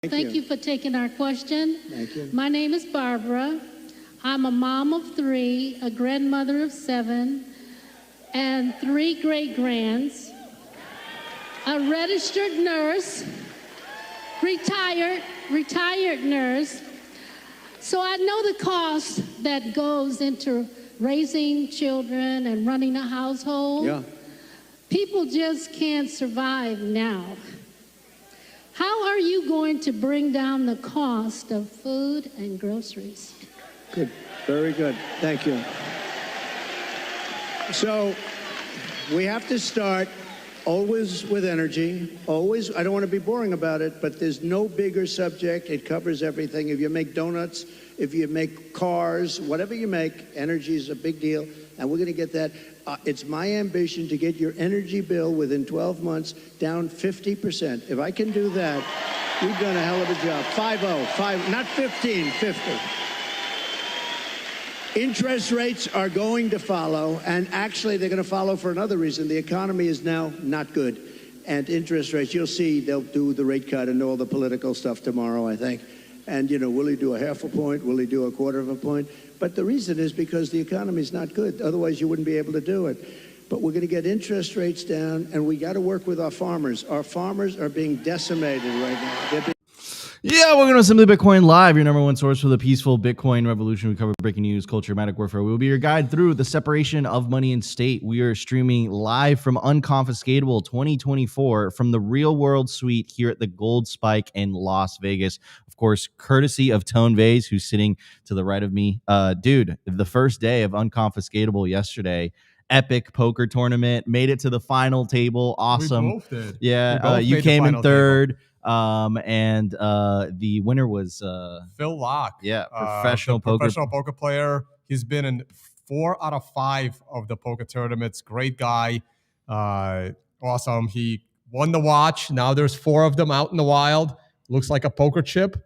Thank you for taking our question. Thank you. My name is Barbara. I'm a mom of 3, a grandmother of 7, and 3 great-grands, a registered nurse, retired nurse. So I know the cost that goes into raising children and running a household. Yeah. People just can't survive now. How are you going to bring down the cost of food and groceries? Good. Very good. Thank you. So we have to start always with energy. Always. I don't want to be boring about it, but there's no bigger subject. It covers everything. If you make donuts, if you make cars, whatever you make, energy is a big deal. And we're going to get that. It's my ambition to get your energy bill within 12 months down 50%. If I can do that, we've done a hell of a job. 5-0, not 15, 50. Interest rates are going to follow, and actually they're going to follow for another reason. The economy is now not good, and interest rates, you'll see they'll do the rate cut and all the political stuff tomorrow, I think. And, you know, will he do a half a point? Will he do a quarter of a point? But the reason is because the economy is not good. Otherwise, you wouldn't be able to do it. But we're going to get interest rates down, and we got to work with our farmers. Our farmers are being decimated right now. Yeah, welcome to Simply Bitcoin Live, your number one source for the peaceful Bitcoin revolution. We cover breaking news, culture, dramatic warfare. We will be your guide through the separation of money and state. We are streaming live from Unconfiscatable 2024 from the Real World Suite here at the Gold Spike in Las Vegas. Of course, courtesy of Vays, who's sitting to the right of me. Dude, the first day of Unconfiscatable yesterday, epic poker tournament, made it to the final table. Awesome. We both did. Yeah, you came in third. And the winner was Phil Locke. Yeah, professional poker player. He's been in 4 out of 5 of the poker tournaments. Great guy. Awesome. He won the watch. Now there's 4 of them out in the wild. Looks like a poker chip.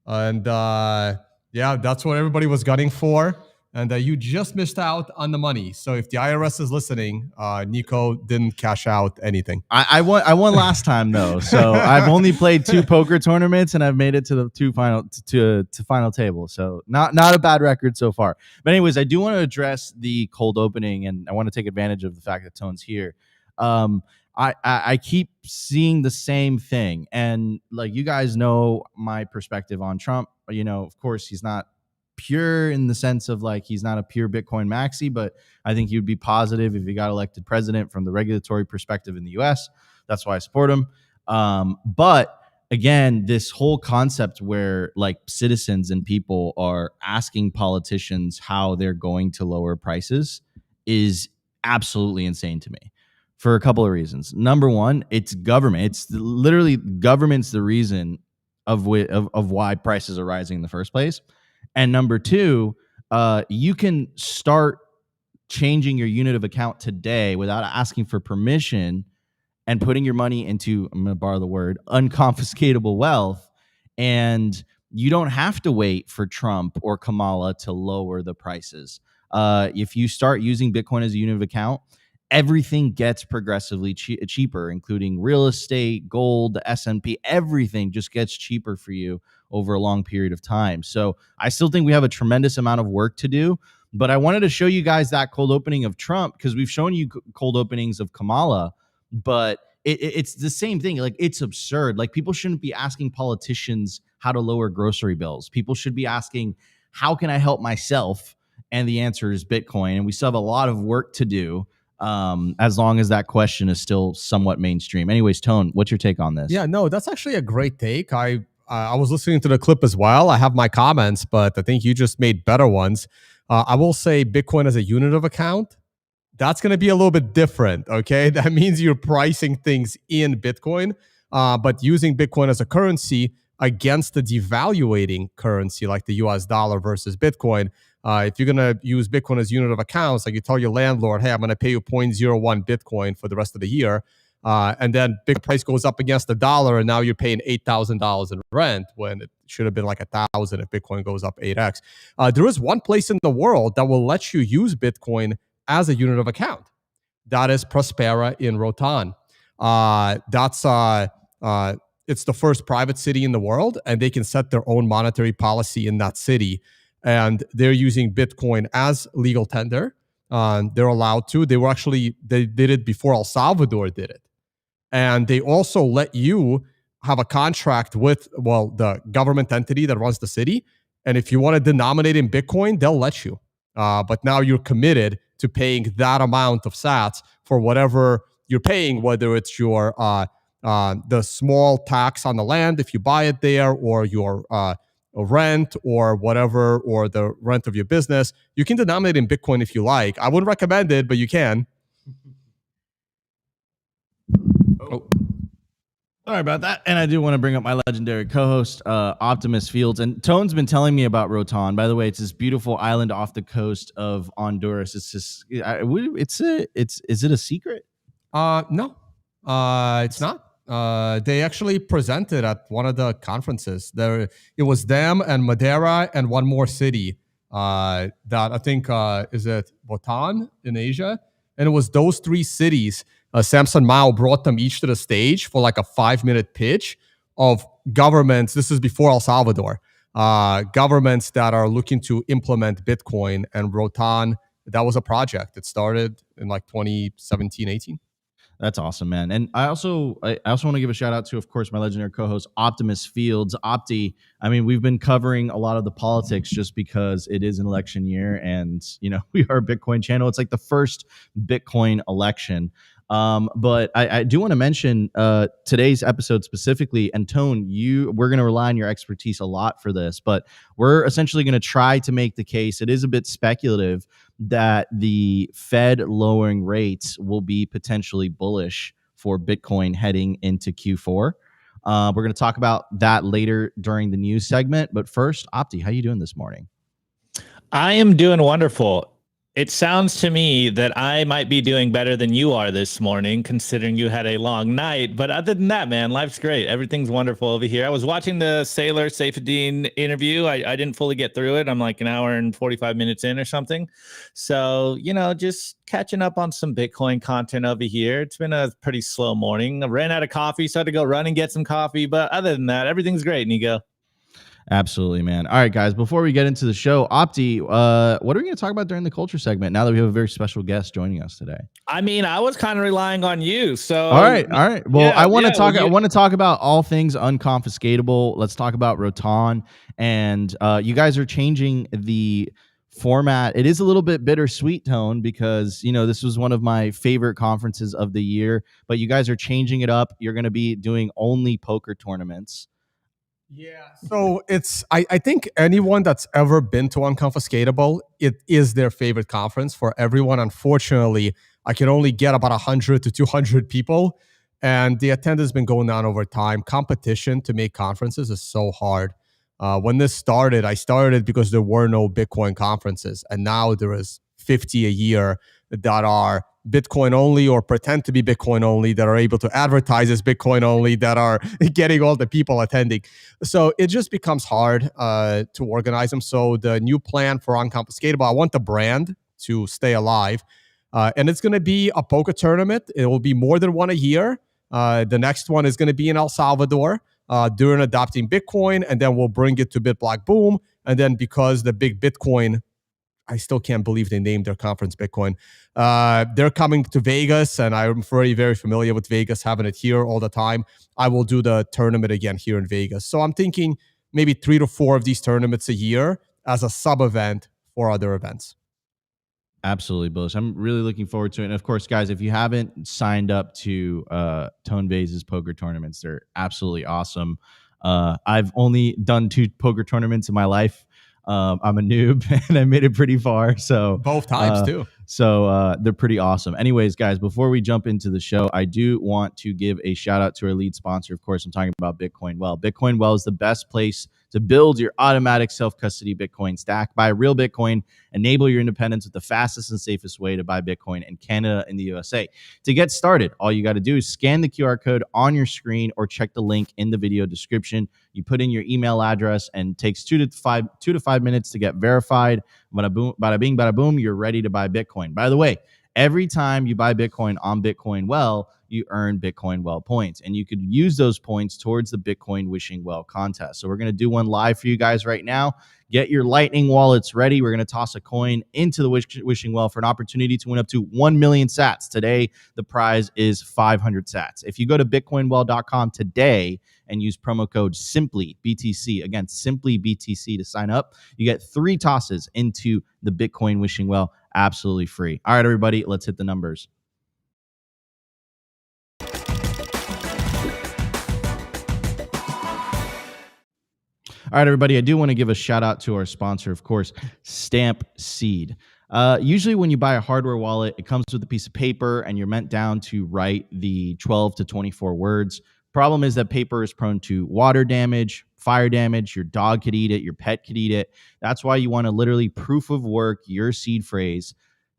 And yeah, that's what everybody was gunning for. And you just missed out on the money. So if the IRS is listening, Nico didn't cash out anything. I won last time though, so I've only played 2 poker tournaments and I've made it to the final table. So not a bad record so far. But anyways, I do want to address the cold opening, and I want to take advantage of the fact that Tone's here. I keep seeing the same thing, and like you guys know my perspective on Trump. You know, of course, he's not pure in the sense of like he's not a pure Bitcoin maxi, but I think he would be positive if he got elected president from the regulatory perspective in the US. That's why I support him. But again, this whole concept where like citizens and people are asking politicians how they're going to lower prices is absolutely insane to me for a couple of reasons. Number one, it's government. It's literally government's the reason of why prices are rising in the first place. And number two, you can start changing your unit of account today without asking for permission and putting your money into, I'm going to borrow the word, unconfiscatable wealth. And you don't have to wait for Trump or Kamala to lower the prices. If you start using Bitcoin as a unit of account, everything gets progressively cheaper, including real estate, gold, the S&P, everything just gets cheaper for you over a long period of time. So I still think we have a tremendous amount of work to do, but I wanted to show you guys that cold opening of Trump because we've shown you cold openings of Kamala, but it's the same thing. Like, it's absurd. Like, people shouldn't be asking politicians how to lower grocery bills. People should be asking, how can I help myself? And the answer is Bitcoin. And we still have a lot of work to do. As long as that question is still somewhat mainstream. Anyways, Tone, what's your take on this? Yeah, no, that's actually a great take. I was listening to the clip as well. I have my comments, but I think you just made better ones. I will say Bitcoin as a unit of account, that's going to be a little bit different, okay? That means you're pricing things in Bitcoin, but using Bitcoin as a currency against the devaluating currency like the US dollar versus Bitcoin. If you're going to use Bitcoin as unit of accounts, like you tell your landlord, hey, I'm going to pay you 0.01 Bitcoin for the rest of the year. And then big price goes up against the dollar, and now you're paying $8,000 in rent when it should have been like $1,000 if Bitcoin goes up 8x. There is one place in the world that will let you use Bitcoin as a unit of account. That is Prospera in Roatan. That's it's the first private city in the world, and they can set their own monetary policy in that city. And they're using Bitcoin as legal tender. They're allowed to. They did it before El Salvador did it. And they also let you have a contract with, the government entity that runs the city. And if you want to denominate in Bitcoin, they'll let you. But now you're committed to paying that amount of sats for whatever you're paying, whether it's your the small tax on the land if you buy it there, or your rent or whatever, or the rent of your business. You can denominate in Bitcoin if you like. I wouldn't recommend it, but you can. Oh. Sorry about that. And I do want to bring up my legendary co-host, Optimus Fields. And Tone's been telling me about Roatan. By the way, it's this beautiful island off the coast of Honduras. It's just, is it a secret? No, it's not. They actually presented at one of the conferences. It was them and Madeira and one more city that I think is it Roatan in Asia. And it was those three cities. Samson Mao brought them each to the stage for like a 5-minute pitch of governments. This is before El Salvador. Governments that are looking to implement Bitcoin, and Roatan, that was a project. It started in like 2017, 18. That's awesome, man. And I also want to give a shout out to, of course, my legendary co-host, Optimus Fields. Opti, I mean, we've been covering a lot of the politics just because it is an election year, and, we are a Bitcoin channel. It's like the first Bitcoin election. But I do want to mention today's episode specifically, and Tone, we're going to rely on your expertise a lot for this, but we're essentially going to try to make the case. It is a bit speculative that the Fed lowering rates will be potentially bullish for Bitcoin heading into Q4. We're going to talk about that later during the news segment. But first, Opti, how you doing this morning? I am doing wonderful. It sounds to me that I might be doing better than you are this morning, considering you had a long night. But other than that, man, life's great. Everything's wonderful over here. I was watching the Sailor Saifuddin interview. I didn't fully get through it. I'm like an hour and 45 minutes in or something. So, just catching up on some Bitcoin content over here. It's been a pretty slow morning. I ran out of coffee, so I had to go run and get some coffee. But other than that, everything's great, Nico. Absolutely, man. All right, guys, before we get into the show, Opti, what are we going to talk about during the culture segment now that we have a very special guest joining us today? I mean, I was kind of relying on you. So all right. Well, I want to talk about all things unconfiscatable. Let's talk about Roatan. And you guys are changing the format. It is a little bit bittersweet, Tone, because this was one of my favorite conferences of the year, but you guys are changing it up. You're going to be doing only poker tournaments. Yeah, so I think anyone that's ever been to Unconfiscatable, it is their favorite conference for everyone. Unfortunately, I can only get about 100 to 200 people, and the attendance has been going down over time. Competition to make conferences is so hard. When this started, I started because there were no Bitcoin conferences, and now there is 50 a year that are Bitcoin only or pretend to be Bitcoin only, that are able to advertise as Bitcoin only, that are getting all the people attending. So it just becomes hard to organize them. So the new plan for Unconfiscatable, I want the brand to stay alive. And it's going to be a poker tournament. It will be more than one a year. The next one is going to be in El Salvador during adopting Bitcoin. And then we'll bring it to BitBlock Boom. And then because the big Bitcoin, I still can't believe they named their conference Bitcoin. They're coming to Vegas, and I'm very, very familiar with Vegas, having it here all the time. I will do the tournament again here in Vegas. So I'm thinking maybe 3 to 4 of these tournaments a year as a sub-event for other events. Absolutely, bullish. I'm really looking forward to it. And of course, guys, if you haven't signed up to Tone Vays' poker tournaments, they're absolutely awesome. I've only done 2 poker tournaments in my life. I'm a noob and I made it pretty far. So both times too. So they're pretty awesome. Anyways, guys, before we jump into the show, I do want to give a shout out to our lead sponsor. Of course, I'm talking about Bitcoin Well. Bitcoin Well is the best place to build your automatic self-custody Bitcoin stack. Buy real Bitcoin, enable your independence with the fastest and safest way to buy Bitcoin in Canada and the USA. To get started, all you got to do is scan the QR code on your screen or check the link in the video description. You put in your email address and it takes 2 to 5 minutes to get verified. Bada boom, bada bing, bada boom, you're ready to buy Bitcoin. By the way, every time you buy Bitcoin on Bitcoin Well, you earn Bitcoin Well points. And you could use those points towards the Bitcoin Wishing Well contest. So we're going to do one live for you guys right now. Get your Lightning wallets ready. We're going to toss a coin into the Wishing Well for an opportunity to win up to 1 million sats. Today, the prize is 500 sats. If you go to bitcoinwell.com today and use promo code SIMPLYBTC, again, SIMPLYBTC to sign up, you get 3 tosses into the Bitcoin Wishing Well absolutely free. All right, everybody, let's hit the numbers. All right, everybody, I do want to give a shout out to our sponsor, of course, Stamp Seed. Usually when you buy a hardware wallet, it comes with a piece of paper and you're meant down to write the 12 to 24 words. Problem is that paper is prone to water damage, fire damage. Your dog could eat it. Your pet could eat it. That's why you want to literally proof of work your seed phrase,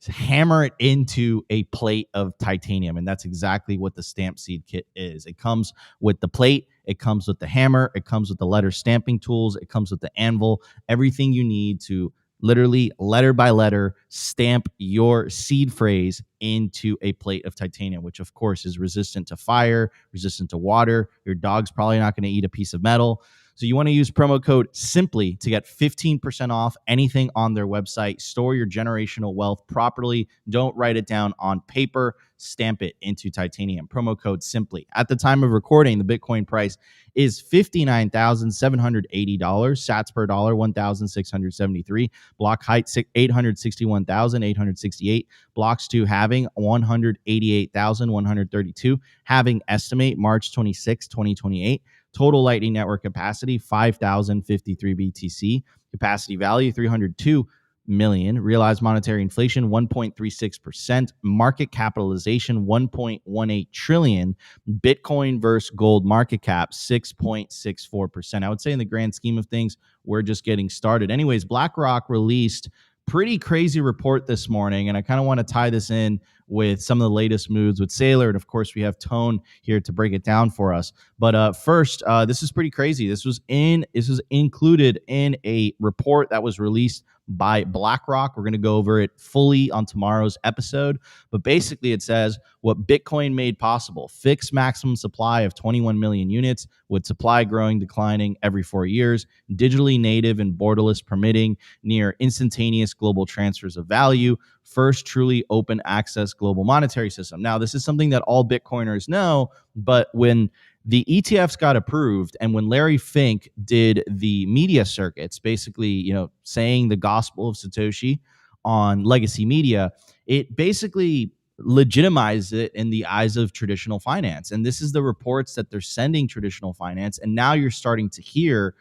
hammer it into a plate of titanium. And that's exactly what the Stamp Seed kit is. It comes with the plate. It comes with the hammer. It comes with the letter stamping tools. It comes with the anvil. Everything you need to literally letter by letter stamp your seed phrase into a plate of titanium, which of course is resistant to fire, resistant to water. Your dog's probably not going to eat a piece of metal. So you want to use promo code SIMPLY to get 15% off anything on their website. Store your generational wealth properly. Don't write it down on paper. Stamp it into titanium. Promo code SIMPLY. At the time of recording, the Bitcoin price is $59,780. Sats per dollar, 1,673. Block height, 861,868. Blocks to halving, 188,132. Halving estimate, March 26, 2028. Total Lightning Network capacity, 5,053 BTC. Capacity value, 302 million. Realized monetary inflation, 1.36%. Market capitalization, 1.18 trillion. Bitcoin versus gold market cap, 6.64%. I would say in the grand scheme of things, we're just getting started. Anyways, BlackRock released pretty crazy report this morning, and I kind of want to tie this in with some of the latest moves with Saylor, and of course we have Tone here to break it down for us. But first, this is pretty crazy. This was included in a report that was released by BlackRock. We're going to go over it fully on tomorrow's episode. But basically it says what Bitcoin made possible: fixed maximum supply of 21 million units, with supply growing, declining every 4 years, digitally native and borderless permitting, near instantaneous global transfers of value, first truly open access global monetary system. Now, this is something that all Bitcoiners know, but when the ETFs got approved and when Larry Fink did the media circuits, basically, saying the gospel of Satoshi on legacy media, it basically legitimized it in the eyes of traditional finance. And this is the reports that they're sending traditional finance. And now you're starting to hear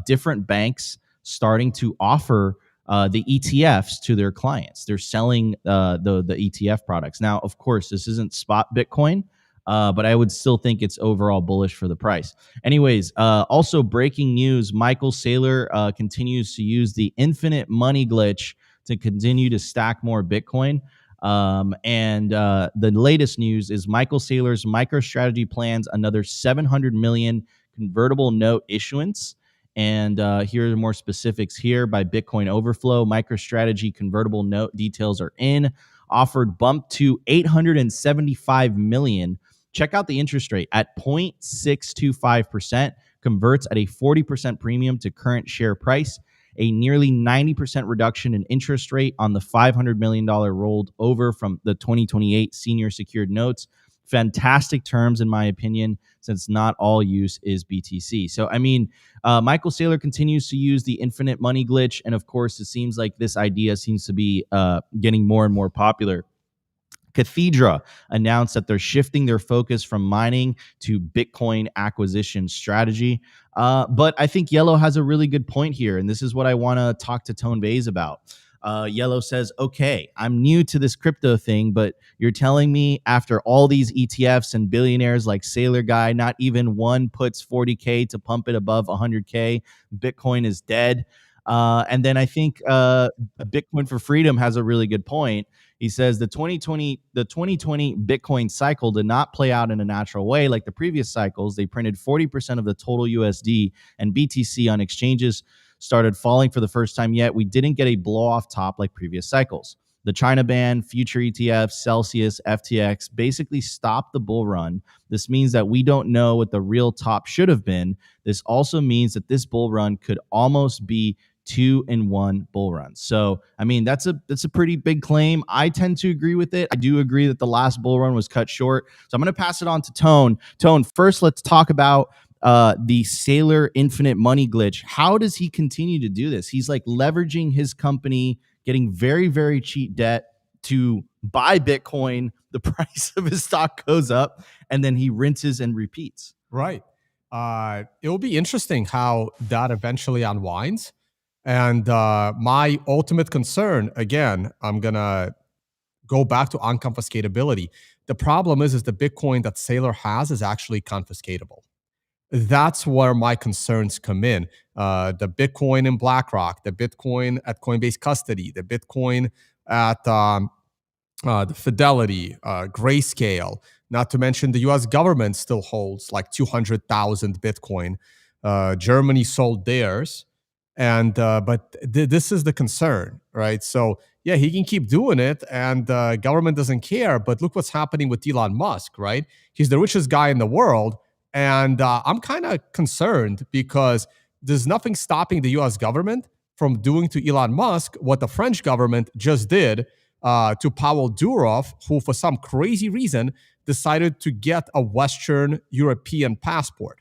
different banks starting to offer the ETFs to their clients. They're selling the ETF products. Now, of course, this isn't spot Bitcoin, but I would still think it's overall bullish for the price. Anyways, also breaking news: Michael Saylor continues to use the infinite money glitch to continue to stack more Bitcoin. And the latest news is Michael Saylor's MicroStrategy plans another 700 million convertible note issuance. And here are more specifics here by Bitcoin Overflow. MicroStrategy convertible note details are in. Offered bump to 875 million. Check out the interest rate at 0.625%. Converts at a 40% premium to current share price. A nearly 90% reduction in interest rate on the $500 million rolled over from the 2028 senior secured notes. Fantastic terms, in my opinion, since not all use is BTC. So, Michael Saylor continues to use the infinite money glitch. And of course, it seems like this idea seems to be getting more and more popular. Cathedra announced that they're shifting their focus from mining to Bitcoin acquisition strategy. But I think Yellow has a really good point here, and this is what I want to talk to Tone Vays about. Yellow says, okay, I'm new to this crypto thing, but you're telling me after all these ETFs and billionaires like Saylor Guy, not even one puts 40K to pump it above 100K, Bitcoin is dead. And then I think Bitcoin for Freedom has a really good point. He says the 2020 Bitcoin cycle did not play out in a natural way like the previous cycles. They printed 40% of the total USD, and BTC on exchanges started falling for the first time yet. We didn't get a blow off top like previous cycles. The China ban, future ETFs, Celsius, FTX basically stopped the bull run. This means that we don't know what the real top should have been. This also means that this bull run could almost be 2-in-1 bull runs. So, I mean, that's a pretty big claim. I tend to agree with it. I do agree that the last bull run was cut short. So I'm going to pass it on to Tone. Tone, first, let's talk about the Saylor infinite money glitch. How does he continue to do this? He's like leveraging his company, getting very, very cheap debt to buy Bitcoin. The price of his stock goes up, and then he rinses and repeats. Right. It will be interesting how that eventually unwinds. And my ultimate concern, again, I'm going to go back to unconfiscatability. The problem is the Bitcoin that Saylor has is actually confiscatable. That's where my concerns come in. The Bitcoin in BlackRock, the Bitcoin at Coinbase custody, the Bitcoin at the Fidelity, Grayscale, not to mention the US government still holds like 200,000 Bitcoin. Germany sold theirs. And but this is the concern, right? So yeah, he can keep doing it, and government doesn't care. But look what's happening with Elon Musk, right? He's the richest guy in the world, and I'm kind of concerned because there's nothing stopping the U.S. government from doing to Elon Musk what the French government just did to Powell Durov, who for some crazy reason decided to get a Western European passport.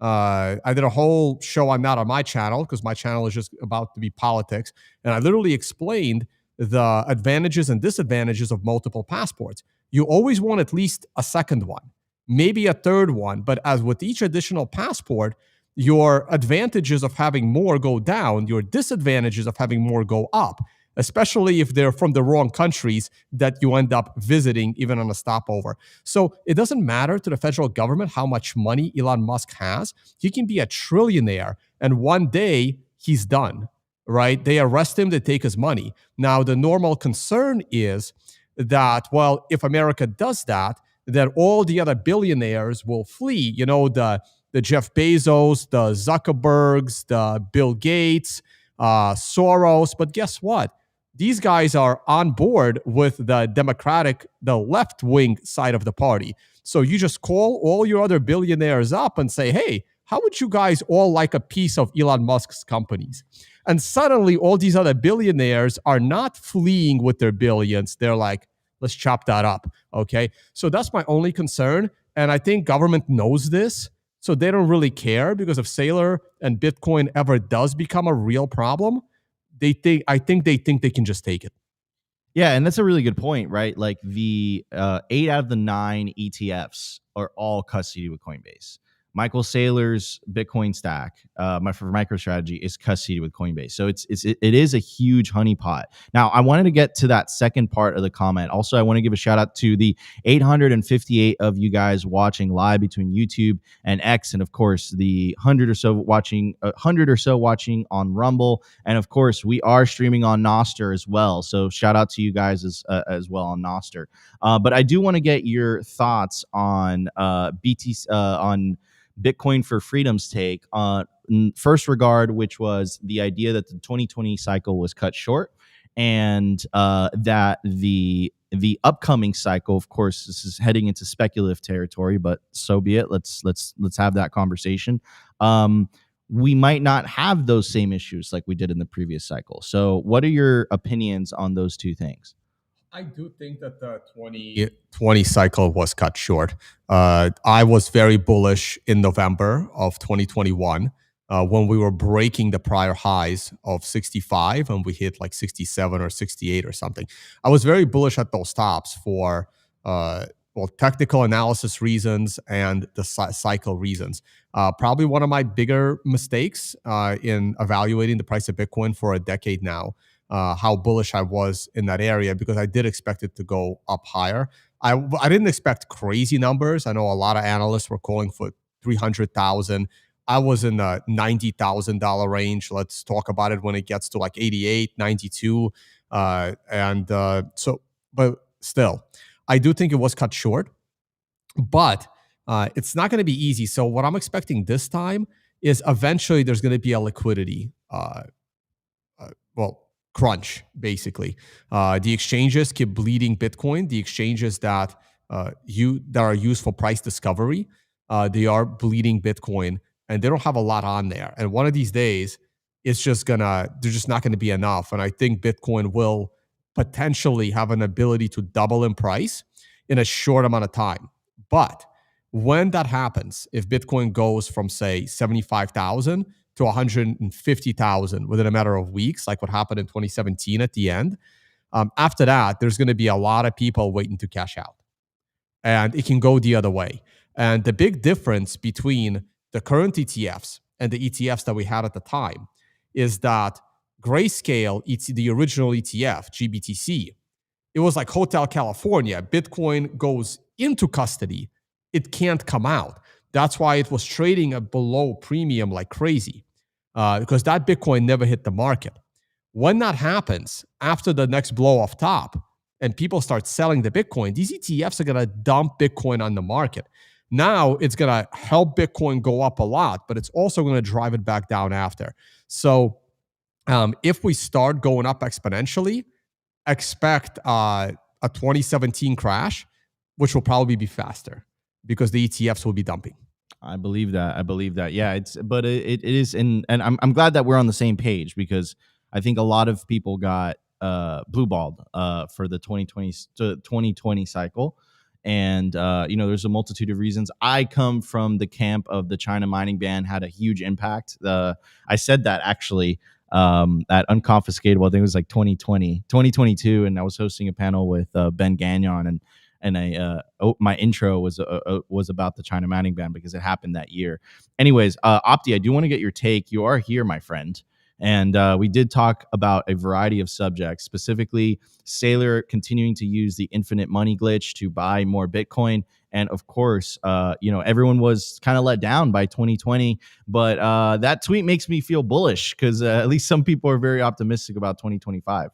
I did a whole show on that on my channel because my channel is just about to be politics. And I literally explained the advantages and disadvantages of multiple passports. You always want at least a second one, maybe a third one. But as with each additional passport, your advantages of having more go down, your disadvantages of having more go up, especially if they're from the wrong countries that you end up visiting even on a stopover. So it doesn't matter to the federal government how much money Elon Musk has. He can be a trillionaire, and one day he's done, right? They arrest him, they take his money. Now, the normal concern is that, well, if America does that, then all the other billionaires will flee. You know, the Jeff Bezos, the Zuckerbergs, the Bill Gates, Soros. But guess what? These guys are on board with the left-wing side of the party. So you just call all your other billionaires up and say, hey, how would you guys all like a piece of Elon Musk's companies? And suddenly all these other billionaires are not fleeing with their billions. They're like, let's chop that up, okay? So that's my only concern. And I think government knows this, so they don't really care, because if Saylor and Bitcoin ever does become a real problem, I think they think they can just take it. Yeah, and that's a really good point, right? Like the 8 out of the 9 ETFs are all custody with Coinbase. Michael Saylor's Bitcoin stack, for MicroStrategy, is custody with Coinbase. So it is a huge honeypot. Now, I wanted to get to that second part of the comment. Also, I want to give a shout out to the 858 of you guys watching live between YouTube and X, and of course the 100 or so watching on Rumble, and of course we are streaming on Nostr as well. So shout out to you guys as well on Nostr. But I do want to get your thoughts on BTC on Bitcoin for Freedom's take on first regard, which was the idea that the 2020 cycle was cut short, and that the upcoming cycle, of course, this is heading into speculative territory, but so be it. Let's have that conversation. We might not have those same issues like we did in the previous cycle. So what are your opinions on those two things? I do think that the 2020 cycle was cut short. I was very bullish in November of 2021 when we were breaking the prior highs of 65 and we hit like 67 or 68 or something. I was very bullish at those tops for technical analysis reasons and the cycle reasons. Probably one of my bigger mistakes in evaluating the price of Bitcoin for a decade now. How bullish I was in that area, because I did expect it to go up higher. I didn't expect crazy numbers. I know a lot of analysts were calling for 300,000. I was in the $90,000 range. Let's talk about it when it gets to like 88, 92. But still, I do think it was cut short, but it's not going to be easy. So what I'm expecting this time is eventually there's going to be a liquidity. crunch, basically. The exchanges keep bleeding Bitcoin. The exchanges that are used for price discovery, they are bleeding Bitcoin, and they don't have a lot on there. And one of these days, they're just not gonna be enough. And I think Bitcoin will potentially have an ability to double in price in a short amount of time. But when that happens, if Bitcoin goes from, say, 75,000 to 150,000 within a matter of weeks, like what happened in 2017 at the end, after that, there's going to be a lot of people waiting to cash out. And it can go the other way. And the big difference between the current ETFs and the ETFs that we had at the time is that Grayscale, the original ETF, GBTC, it was like Hotel California. Bitcoin goes into custody. It can't come out. That's why it was trading at below premium like crazy, because that Bitcoin never hit the market. When that happens, after the next blow off top and people start selling the Bitcoin, these ETFs are going to dump Bitcoin on the market. Now it's going to help Bitcoin go up a lot, but it's also going to drive it back down after. So if we start going up exponentially, expect a 2017 crash, which will probably be faster because the ETFs will be dumping. I believe that. Yeah, it is, and I'm glad that we're on the same page, because I think a lot of people got blue balled for the 2020 cycle. And there's a multitude of reasons. I come from the camp of the China mining ban had a huge impact. I said that actually at Unconfiscatable, I think it was like 2022, and I was hosting a panel with Ben Gagnon, and my intro was about the China mining ban because it happened that year. Anyways, Opti, I do want to get your take. You are here, my friend. And we did talk about a variety of subjects, specifically Saylor continuing to use the infinite money glitch to buy more Bitcoin. And of course, everyone was kind of let down by 2020. But that tweet makes me feel bullish, because at least some people are very optimistic about 2025.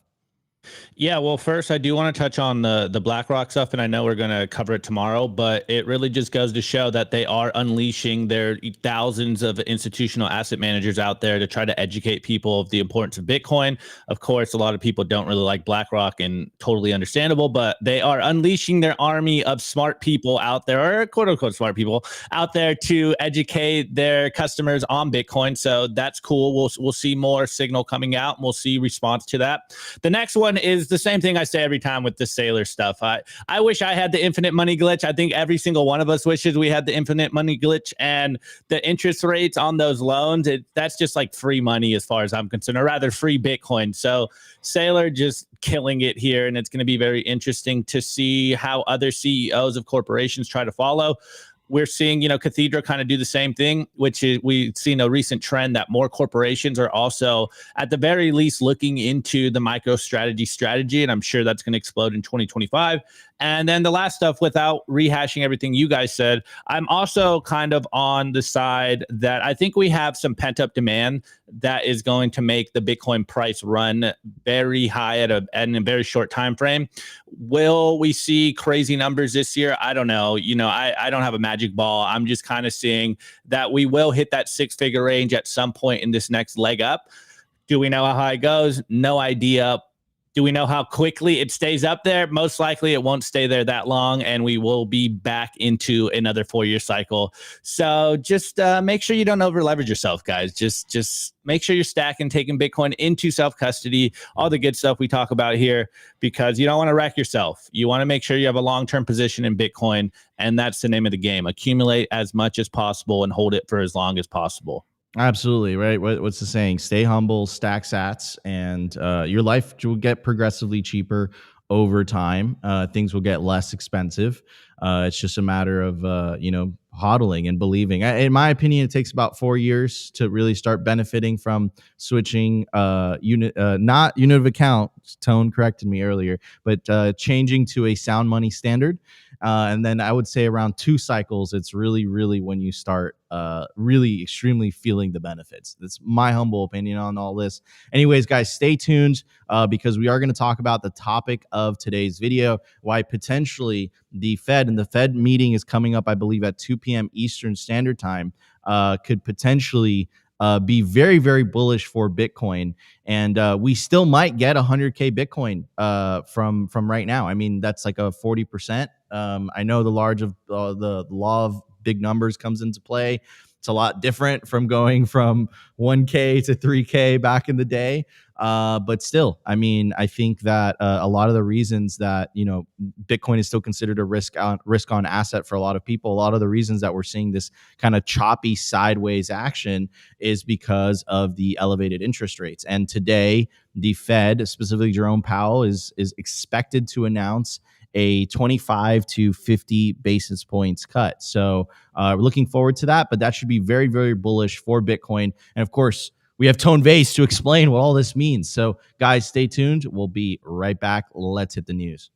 Yeah, well, first, I do want to touch on the BlackRock stuff, and I know we're going to cover it tomorrow, but it really just goes to show that they are unleashing their thousands of institutional asset managers out there to try to educate people of the importance of Bitcoin. Of course, a lot of people don't really like BlackRock, and totally understandable, but they are unleashing their army of smart people out there, or quote unquote smart people out there, to educate their customers on Bitcoin. So that's cool. We'll see more signal coming out, and we'll see response to that. The next one is the same thing I say every time with the Saylor stuff. I wish I had the infinite money glitch. I think every single one of us wishes we had the infinite money glitch, and the interest rates on those loans, that's just like free money as far as I'm concerned, or rather free Bitcoin. So Saylor just killing it here, and it's going to be very interesting to see how other CEOs of corporations try to follow. We're seeing, Cathedra kind of do the same thing, which is we've seen a recent trend that more corporations are also, at the very least, looking into the strategy, and I'm sure that's going to explode in 2025. And then the last stuff, without rehashing everything you guys said, I'm also kind of on the side that I think we have some pent-up demand that is going to make the Bitcoin price run very high in a very short time frame. Will we see crazy numbers this year? I don't know. I don't have a magic ball. I'm just kind of seeing that we will hit that six-figure range at some point in this next leg up. Do we know how high it goes? No idea. Do we know how quickly it stays up there? Most likely it won't stay there that long, and we will be back into another 4-year cycle. So just make sure you don't over leverage yourself, guys. Just make sure you're stacking, taking Bitcoin into self-custody, all the good stuff we talk about here, because you don't want to wreck yourself. You want to make sure you have a long-term position in Bitcoin, and that's the name of the game. Accumulate as much as possible and hold it for as long as possible. Absolutely, right? What's the saying? Stay humble, stack sats, and your life will get progressively cheaper over time. Things will get less expensive. It's just a matter of hodling and believing. In my opinion, it takes about 4 years to really start benefiting from switching not unit of account. Tone corrected me earlier, but changing to a sound money standard. And then I would say around 2 cycles, it's really when you start really extremely feeling the benefits. That's my humble opinion on all this. Anyways, guys, stay tuned because we are going to talk about the topic of today's video, why potentially the Fed meeting is coming up, I believe, at 2 p.m. Eastern Standard Time, could potentially be very, very bullish for Bitcoin. And we still might get 100K Bitcoin from right now. I mean, that's like a 40%. I know the law of big numbers comes into play. It's a lot different from going from 1K to 3K back in the day. But still, I mean, I think that a lot of the reasons that, Bitcoin is still considered a risk on asset for a lot of people, a lot of the reasons that we're seeing this kind of choppy sideways action is because of the elevated interest rates. And today, the Fed, specifically Jerome Powell, is expected to announce a 25 to 50 basis points cut. So we're looking forward to that, but that should be very, very bullish for Bitcoin. And of course, we have Tone Vays to explain what all this means. So guys, stay tuned. We'll be right back. Let's hit the news.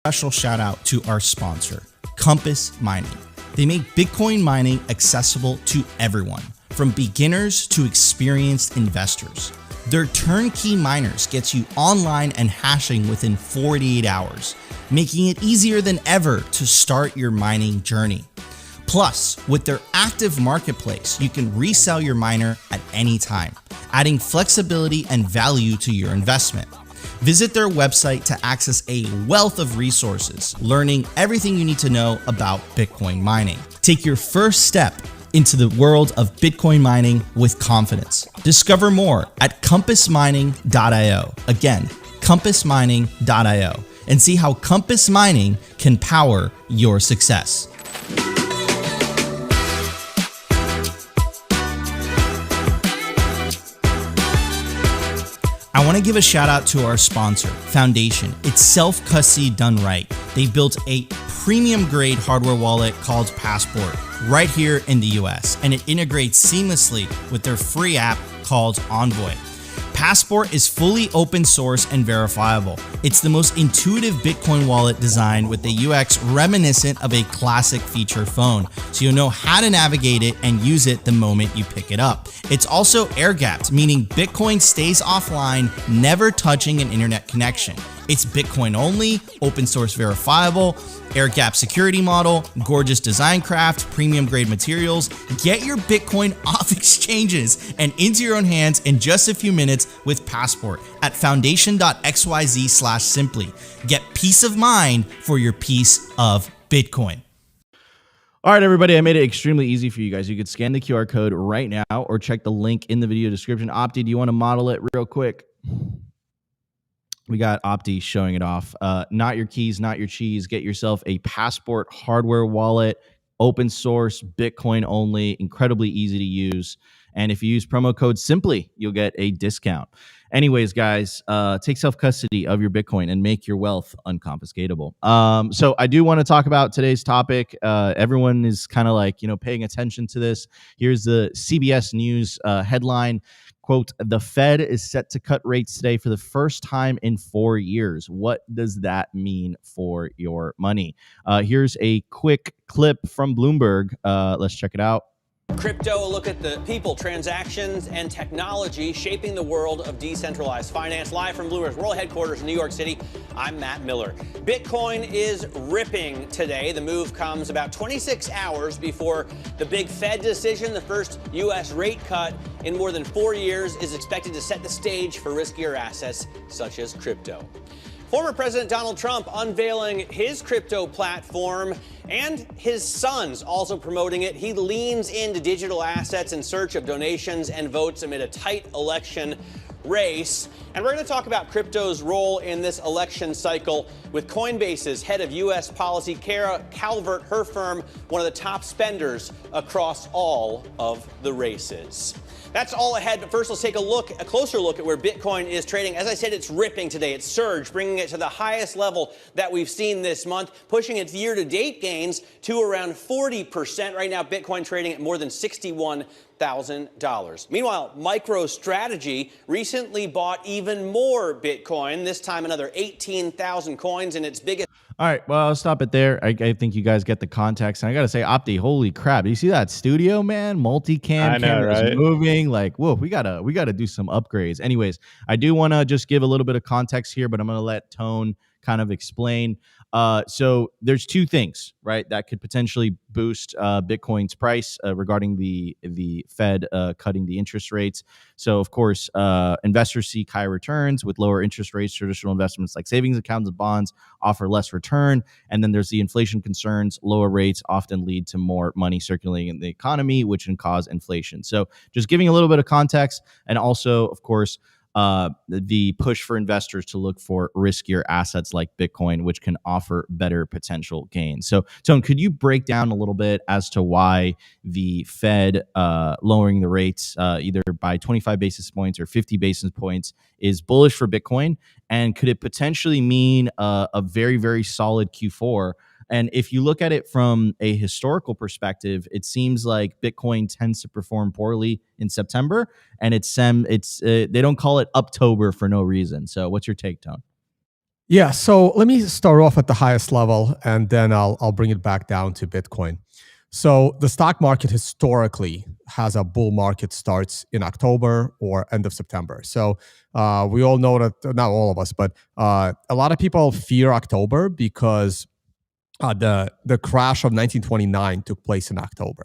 Special shout out to our sponsor, Compass Mining. They make Bitcoin mining accessible to everyone, from beginners to experienced investors. Their turnkey miners gets you online and hashing within 48 hours, making it easier than ever to start your mining journey. Plus, with their active marketplace, you can resell your miner at any time, adding flexibility and value to your investment. Visit their website to access a wealth of resources, learning everything you need to know about Bitcoin mining. Take your first step into the world of Bitcoin mining with confidence. Discover more at compassmining.io. Again, compassmining.io, and see how Compass Mining can power your success. I want to give a shout out to our sponsor, Foundation. It's self-custody done right. They built a premium grade hardware wallet called Passport right here in the US, and it integrates seamlessly with their free app called Envoy. Passport is fully open source and verifiable. It's the most intuitive Bitcoin wallet designed with a UX reminiscent of a classic feature phone, so you'll know how to navigate it and use it the moment you pick it up. It's also air-gapped, meaning Bitcoin stays offline, never touching an internet connection. It's Bitcoin only, open source verifiable, air-gap security model, gorgeous design craft, premium grade materials. Get your Bitcoin off exchanges and into your own hands in just a few minutes with Passport at foundation.xyz/simply. Get peace of mind for your piece of Bitcoin. All right, everybody, I made it extremely easy for you guys. You could scan the QR code right now or check the link in the video description. Opti, do you want to model it real quick? We got Opti showing it off. Not your keys, not your cheese. Get yourself a Passport hardware wallet, open source, Bitcoin only, incredibly easy to use. And if you use promo code SIMPLY, you'll get a discount. Anyways, guys, take self-custody of your Bitcoin and make your wealth unconfiscatable. So I do want to talk about today's topic. Everyone is kind of like, paying attention to this. Here's the CBS News headline. Quote, the Fed is set to cut rates today for the first time in 4 years. What does that mean for your money? Here's a quick clip from Bloomberg. Let's check it out. Crypto, a look at the people, transactions, and technology shaping the world of decentralized finance. Live from Bloomberg's world headquarters in New York City, I'm Matt Miller. Bitcoin is ripping today. The move comes about 26 hours before the big Fed decision. The first U.S. rate cut in more than 4 years is expected to set the stage for riskier assets such as crypto. Former President Donald Trump unveiling his crypto platform, and his son's also promoting it. He leans into digital assets in search of donations and votes amid a tight election race. And we're going to talk about crypto's role in this election cycle with Coinbase's head of U.S. policy, Kara Calvert. Her firm, one of the top spenders across all of the races. That's all ahead, but first let's take a closer look at where Bitcoin is trading. As I said, it's ripping today. It's surged, bringing it to the highest level that we've seen this month, pushing its year-to-date gains to around 40%. Right now, Bitcoin trading at more than $61,000. Meanwhile, MicroStrategy recently bought even more Bitcoin, this time another 18,000 coins in its biggest. All right, well, I'll stop it there. I think you guys get the context. And I got to say, Opti, holy crap. You see that studio, man? Multicam cameras right? Moving. Like, whoa, we gotta do some upgrades. Anyways, I do want to just give a little bit of context here, but I'm going to let Tone kind of explain. So there's two things, right, that could potentially boost Bitcoin's price regarding the Fed cutting the interest rates. So of course, investors seek higher returns. With lower interest rates, traditional investments like savings accounts and bonds offer less return. And then there's the inflation concerns. Lower rates often lead to more money circulating in the economy, which can cause inflation. So just giving a little bit of context, and also, of course, the push for investors to look for riskier assets like Bitcoin, which can offer better potential gains. So, Tone, could you break down a little bit as to why the Fed lowering the rates either by 25 basis points or 50 basis points is bullish for Bitcoin? And could it potentially mean a very, very solid Q4? And if you look at it from a historical perspective, it seems like Bitcoin tends to perform poorly in September, and they don't call it Uptober for no reason. So, what's your take, Tone? Yeah, so let me start off at the highest level, and then I'll bring it back down to Bitcoin. So the stock market historically has a bull market starts in October or end of September. So we all know that, not all of us, but a lot of people fear October because the crash of 1929 took place in October.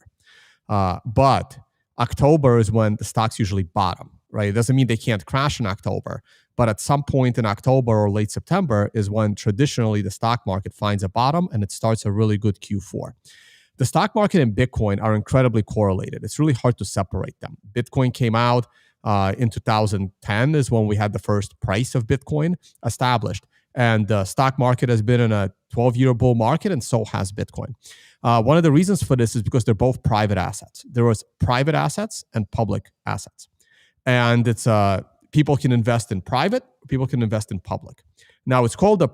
But October is when the stocks usually bottom, right? It doesn't mean they can't crash in October, but at some point in October or late September is when traditionally the stock market finds a bottom and it starts a really good Q4. The stock market and Bitcoin are incredibly correlated. It's really hard to separate them. Bitcoin came out in 2010 is when we had the first price of Bitcoin established. And the stock market has been in a 12-year bull market, and so has Bitcoin. One of the reasons for this is because they're both private assets. There was private assets and public assets. And it's people can invest in private, people can invest in public. Now, it's called a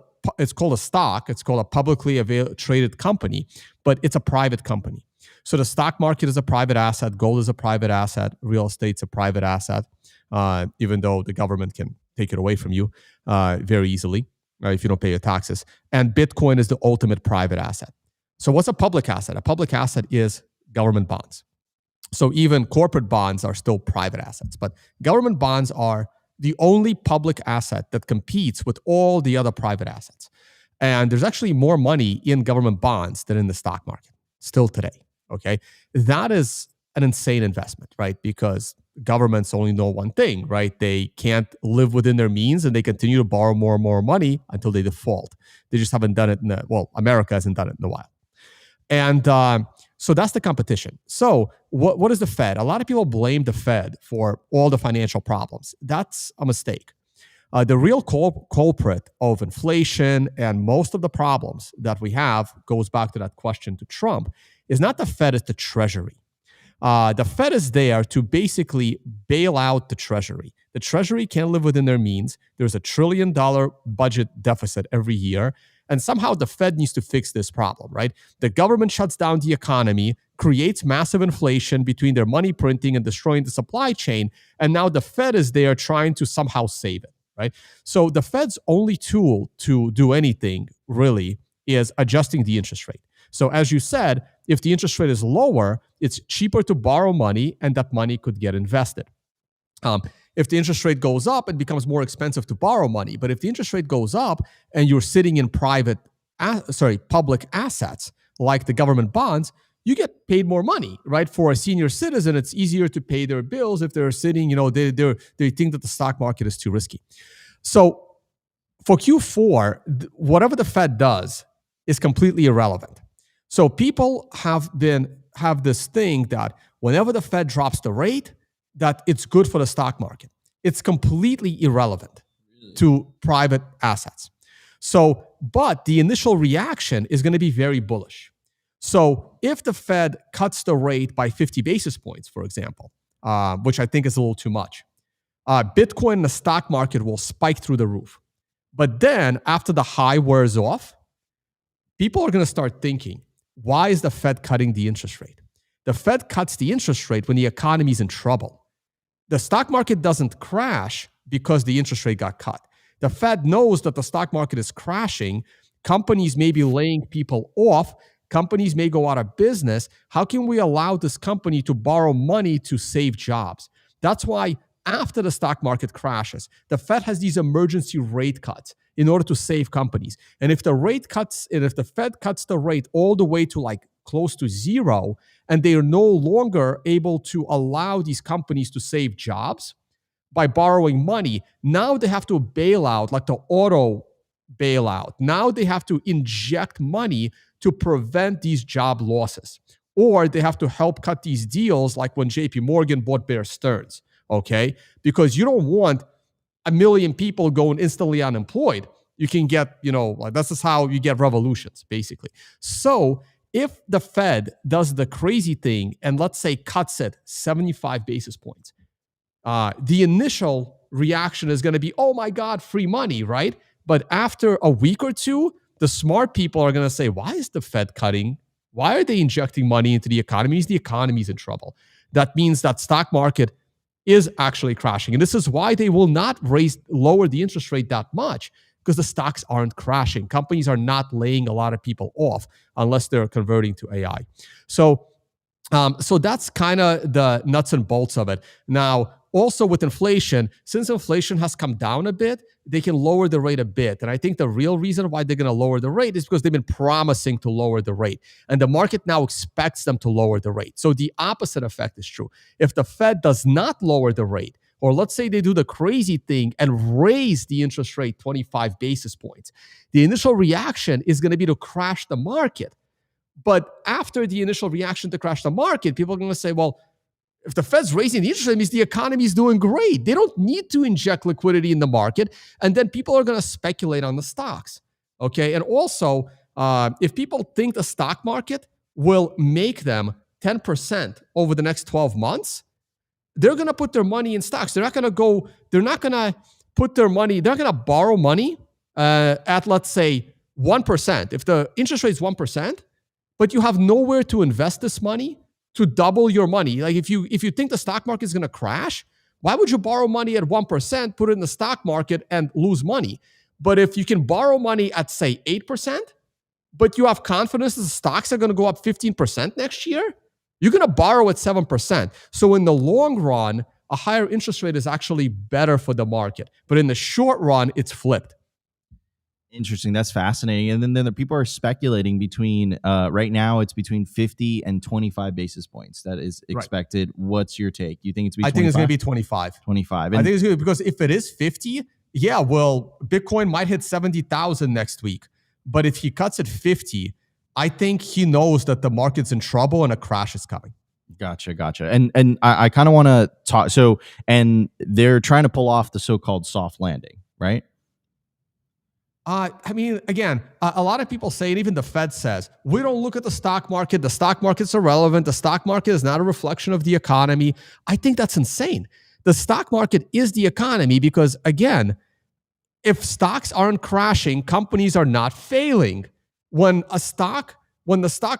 stock. It's called a publicly traded company, but it's a private company. So the stock market is a private asset. Gold is a private asset. Real estate's a private asset, even though the government can take it away from you very easily. If you don't pay your taxes. And Bitcoin is the ultimate private asset. So what's a public asset? A public asset is government bonds. So even corporate bonds are still private assets, but government bonds are the only public asset that competes with all the other private assets. And there's actually more money in government bonds than in the stock market still today, okay? That is an insane investment, right? Because governments only know one thing, right? They can't live within their means and they continue to borrow more and more money until they default. They just haven't done it America hasn't done it in a while. And so that's the competition. So what is the Fed? A lot of people blame the Fed for all the financial problems. That's a mistake. The real culprit of inflation and most of the problems that we have goes back to that question to Trump, is not the Fed, it's the Treasury. The Fed is there to basically bail out the Treasury. The Treasury can't live within their means. There's $1 trillion budget deficit every year. And somehow the Fed needs to fix this problem, right? The government shuts down the economy, creates massive inflation between their money printing and destroying the supply chain. And now the Fed is there trying to somehow save it, right? So the Fed's only tool to do anything really is adjusting the interest rate. So as you said, if the interest rate is lower, it's cheaper to borrow money and that money could get invested. If the interest rate goes up, it becomes more expensive to borrow money. But if the interest rate goes up and you're sitting in public assets like the government bonds, you get paid more money, right? For a senior citizen, it's easier to pay their bills if they're sitting, they think that the stock market is too risky. So for Q4, whatever the Fed does is completely irrelevant. So people have this thing that whenever the Fed drops the rate, that it's good for the stock market. It's completely irrelevant to private assets. So, but the initial reaction is going to be very bullish. So if the Fed cuts the rate by 50 basis points, for example, which I think is a little too much, Bitcoin and the stock market will spike through the roof. But then after the high wears off, people are going to start thinking, why is the Fed cutting the interest rate? The Fed cuts the interest rate when the economy is in trouble. The stock market doesn't crash because the interest rate got cut. The Fed knows that the stock market is crashing. Companies may be laying people off. Companies may go out of business. How can we allow this company to borrow money to save jobs? That's why after the stock market crashes, the Fed has these emergency rate cuts in order to save companies. And if the Fed cuts the rate all the way to like close to zero, and they are no longer able to allow these companies to save jobs by borrowing money, now they have to bail out, like the auto bailout. Now they have to inject money to prevent these job losses. Or they have to help cut these deals like when JP Morgan bought Bear Stearns, okay? Because you don't want a million people going instantly unemployed. You can get, like this is how you get revolutions, basically. So if the Fed does the crazy thing and let's say cuts it 75 basis points, the initial reaction is going to be, oh my God, free money, right? But after a week or two, the smart people are going to say, why is the Fed cutting? Why are they injecting money into the economy? The economy is in trouble. That means that stock market is actually crashing. And this is why they will not lower the interest rate that much, because the stocks aren't crashing. Companies are not laying a lot of people off unless they're converting to AI. So that's kind of the nuts and bolts of it. Now, also with inflation, since inflation has come down a bit, they can lower the rate a bit. And I think the real reason why they're going to lower the rate is because they've been promising to lower the rate. And the market now expects them to lower the rate. So the opposite effect is true. If the Fed does not lower the rate, or let's say they do the crazy thing and raise the interest rate 25 basis points, the initial reaction is going to be to crash the market. But after the initial reaction to crash the market, people are going to say, well, if the Fed's raising the interest rate, it means the economy is doing great. They don't need to inject liquidity in the market. And then people are going to speculate on the stocks. Okay. And also, if people think the stock market will make them 10% over the next 12 months, they're going to put their money in stocks. They're not going to borrow money at, let's say, 1%. If the interest rate is 1%, but you have nowhere to invest this money to double your money. Like if you think the stock market is going to crash, why would you borrow money at 1%, put it in the stock market and lose money? But if you can borrow money at, say, 8%, but you have confidence that the stocks are going to go up 15% next year, you're going to borrow at 7%. So in the long run, a higher interest rate is actually better for the market. But in the short run, it's flipped. Interesting. That's fascinating. And then the people are speculating between right now it's between 50 and 25 basis points that is expected. Right. What's your take? You think it's I think it's going to be 25. 25. I think it's good because if it is 50, yeah, well, Bitcoin might hit 70,000 next week. But if he cuts it 50, I think he knows that the market's in trouble and a crash is coming. Gotcha. And I kind of want to talk. So, and they're trying to pull off the so-called soft landing, right? I mean, again, a lot of people say, and even the Fed says, we don't look at the stock market. The stock market's irrelevant. The stock market is not a reflection of the economy. I think that's insane. The stock market is the economy because, again, if stocks aren't crashing, companies are not failing. When the stock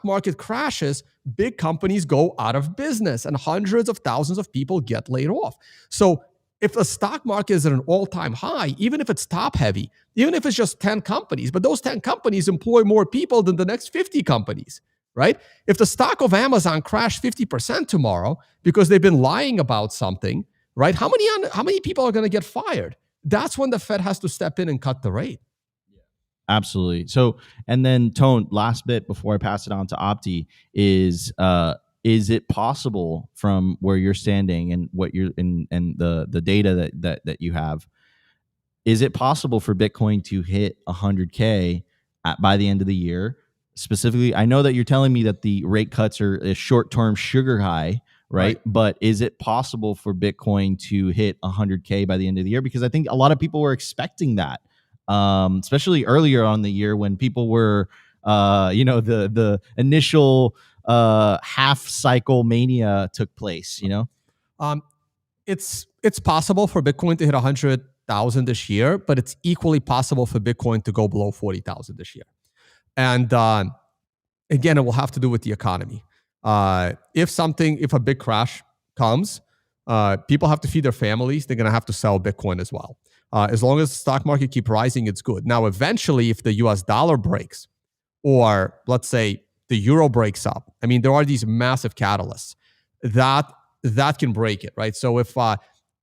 market crashes, big companies go out of business and hundreds of thousands of people get laid off. So if the stock market is at an all-time high, even if it's top-heavy, even if it's just 10 companies, but those 10 companies employ more people than the next 50 companies, right? If the stock of Amazon crashed 50% tomorrow because they've been lying about something, right? How many people are going to get fired? That's when the Fed has to step in and cut the rate. Absolutely. So, and then Tone, last bit before I pass it on to Opti is it possible from where you're standing and what you're and the data that you have, is it possible for Bitcoin to hit 100K by the end of the year? Specifically, I know that you're telling me that the rate cuts are a short-term sugar high, right? But is it possible for Bitcoin to hit 100K by the end of the year? because I think a lot of people were expecting that, especially earlier on in the year when people were, the initial half cycle mania took place. It's possible for Bitcoin to hit 100,000 this year, but it's equally possible for Bitcoin to go below 40,000 this year. And again, it will have to do with the economy. If a big crash comes, people have to feed their families. They're going to have to sell Bitcoin as well. As long as the stock market keeps rising, it's good. Now, eventually, if the US dollar breaks, or let's say the euro breaks up, I mean, there are these massive catalysts that can break it, right? So if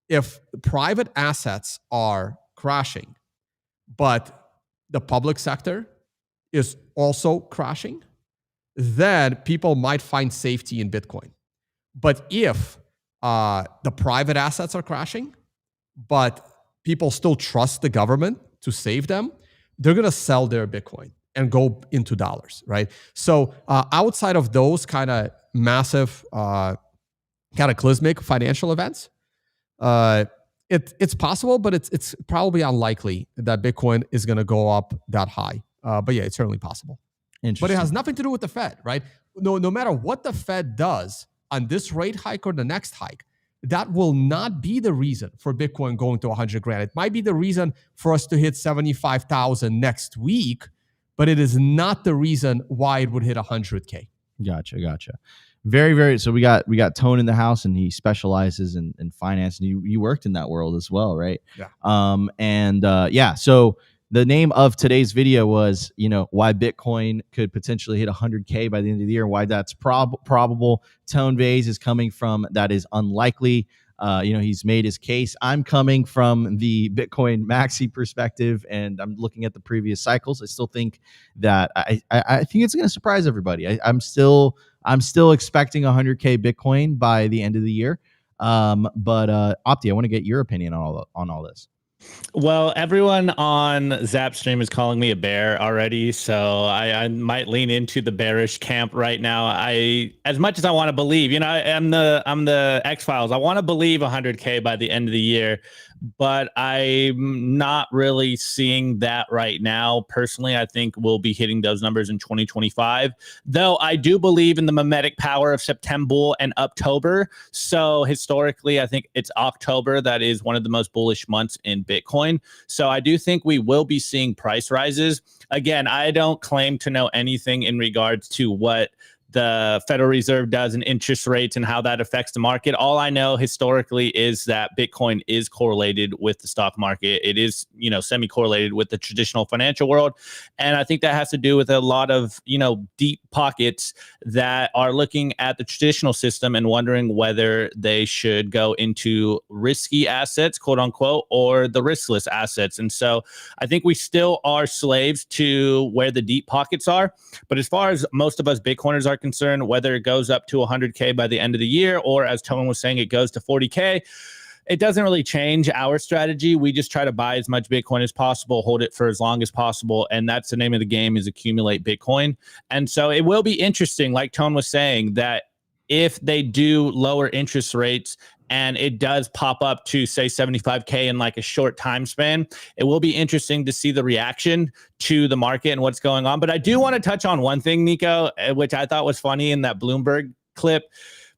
if private assets are crashing, but the public sector is also crashing, then people might find safety in Bitcoin. But if the private assets are crashing, but people still trust the government to save them, they're going to sell their Bitcoin and go into dollars, right? So outside of those kind of massive cataclysmic financial events, it's possible, but it's probably unlikely that Bitcoin is going to go up that high. But yeah, it's certainly possible. But it has nothing to do with the Fed, right? No matter what the Fed does on this rate hike or the next hike, that will not be the reason for Bitcoin going to 100 grand. It might be the reason for us to hit 75,000 next week, but it is not the reason why it would hit 100K. Gotcha. Very, very. So we got Tone in the house, and he specializes in finance, and you worked in that world as well, right? Yeah. So the name of today's video was, why Bitcoin could potentially hit 100K by the end of the year, why that's probable. Tone Vays is coming from that is unlikely. He's made his case. I'm coming from the Bitcoin maxi perspective, and I'm looking at the previous cycles. I still think that I think it's going to surprise everybody. I'm still expecting 100K Bitcoin by the end of the year. But Opti, I want to get your opinion on all this. Well, everyone on Zapstream is calling me a bear already, so I might lean into the bearish camp right now. As much as I want to believe, I'm the X-Files. I want to believe 100K by the end of the year, but I'm not really seeing that right now. Personally, I think we'll be hitting those numbers in 2025, though I do believe in the mimetic power of September and October. So historically, I think it's October that is one of the most bullish months in Bitcoin. So I do think we will be seeing price rises. Again, I don't claim to know anything in regards to what the Federal Reserve does and interest rates and how that affects the market. All I know historically is that Bitcoin is correlated with the stock market. It is, semi-correlated with the traditional financial world. And I think that has to do with a lot of, deep pockets that are looking at the traditional system and wondering whether they should go into risky assets, quote unquote, or the riskless assets. And so I think we still are slaves to where the deep pockets are. But as far as most of us Bitcoiners are concerned, whether it goes up to 100K by the end of the year, or as Tone was saying, it goes to 40K, it doesn't really change our strategy. We just try to buy as much Bitcoin as possible, hold it for as long as possible. And that's the name of the game, is accumulate Bitcoin. And so it will be interesting, like Tone was saying, that if they do lower interest rates and it does pop up to, say, 75K in like a short time span, it will be interesting to see the reaction to the market and what's going on. But I do want to touch on one thing, Nico, which I thought was funny in that Bloomberg clip.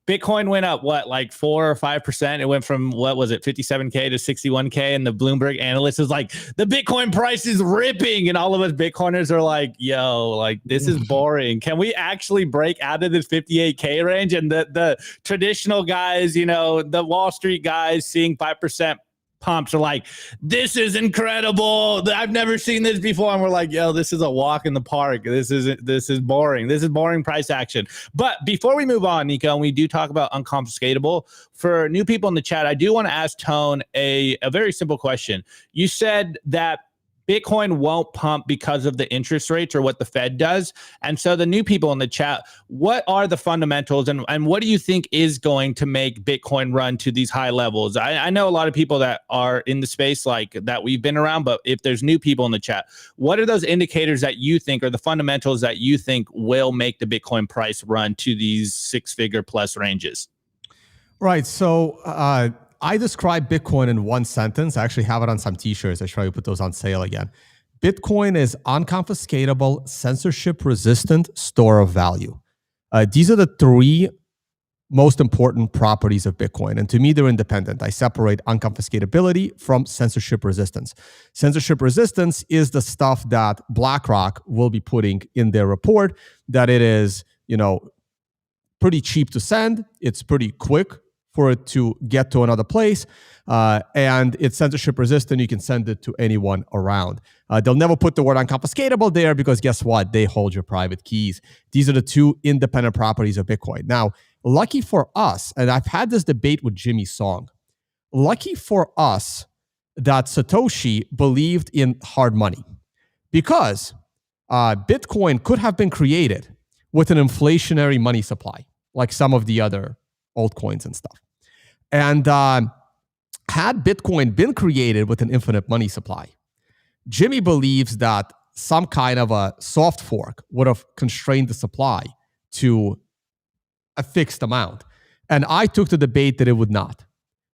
Bitcoin went up, like 4 or 5%. It went from, 57K to 61K. And the Bloomberg analyst is like, the Bitcoin price is ripping. And all of us Bitcoiners are like, yo, like, this is boring. Can we actually break out of this 58K range? And the traditional guys, the Wall Street guys seeing 5% pumps are like, this is incredible. I've never seen this before. And we're like, yo, this is a walk in the park. This is boring. This is boring price action. But before we move on, Nico, and we do talk about Unconfiscatable, for new people in the chat, I do want to ask Tone a very simple question. You said that Bitcoin won't pump because of the interest rates or what the Fed does. And so the new people in the chat, what are the fundamentals and what do you think is going to make Bitcoin run to these high levels? I know a lot of people that are in the space like that we've been around, but if there's new people in the chat, what are those indicators that you think are the fundamentals that you think will make the Bitcoin price run to these 6-figure plus ranges? Right. So I describe Bitcoin in one sentence. I actually have it on some t-shirts. I try to put those on sale again. Bitcoin is unconfiscatable, censorship-resistant store of value. These are the 3 most important properties of Bitcoin. And to me, they're independent. I separate unconfiscatability from censorship resistance. Censorship resistance is the stuff that BlackRock will be putting in their report, that it is, pretty cheap to send. It's pretty quick for it to get to another place, and it's censorship resistant. You can send it to anyone around. They'll never put the word unconfiscatable there because guess what? They hold your private keys. These are the 2 independent properties of Bitcoin. Now, lucky for us, and I've had this debate with Jimmy Song, lucky for us that Satoshi believed in hard money, because Bitcoin could have been created with an inflationary money supply, like some of the other altcoins and stuff. And had Bitcoin been created with an infinite money supply, Jimmy believes that some kind of a soft fork would have constrained the supply to a fixed amount. And I took the debate that it would not,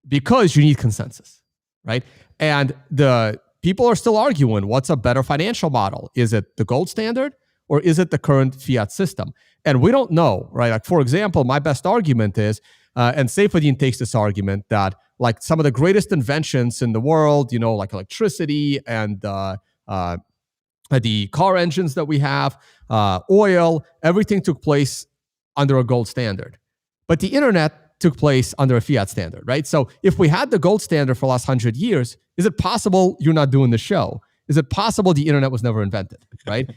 because you need consensus, right? And the people are still arguing, what's a better financial model? Is it the gold standard or is it the current fiat system? And we don't know, right? Like, for example, my best argument is, and Saifedean takes this argument, that like some of the greatest inventions in the world, like electricity and the car engines that we have, oil, everything took place under a gold standard. But the internet took place under a fiat standard, right? So if we had the gold standard for the last 100 years, is it possible you're not doing the show? Is it possible the internet was never invented, right?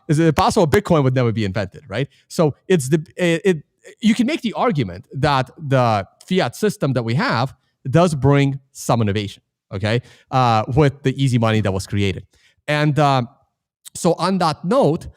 Is it possible Bitcoin would never be invented, right? So you can make the argument that the fiat system that we have does bring some innovation, okay, with the easy money that was created. And so on that note,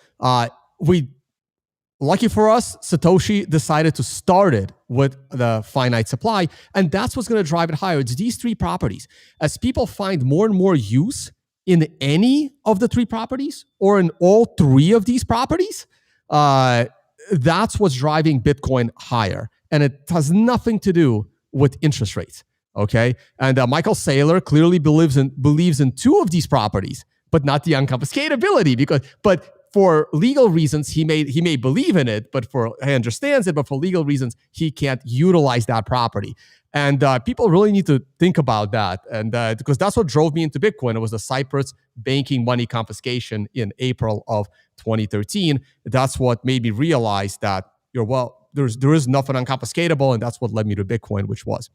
lucky for us, Satoshi decided to start it with the finite supply, and that's what's going to drive it higher. It's these three properties. As people find more and more use in any of the three properties or in all three of these properties, that's what's driving Bitcoin higher. And it has nothing to do with interest rates, okay? And Michael Saylor clearly believes in two of these properties, but not the unconfiscatability, but for legal reasons, he may believe in it, he understands it, but for legal reasons, he can't utilize that property. And people really need to think about that. And because that's what drove me into Bitcoin. It was the Cyprus banking money confiscation in April of 2013. That's what made me realize that there is nothing unconfiscatable, and that's what led me to Bitcoin, which was.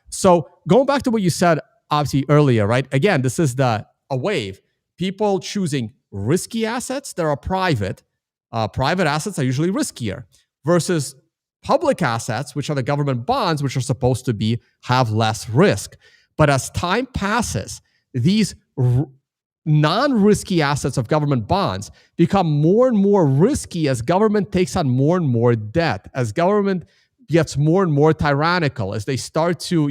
So going back to what you said, obviously earlier, right? Again, this is a wave. People choosing risky assets that are private. Private assets are usually riskier versus public assets, which are the government bonds, which are supposed to have less risk. But as time passes, these non-risky assets of government bonds become more and more risky as government takes on more and more debt, as government gets more and more tyrannical, as they start to,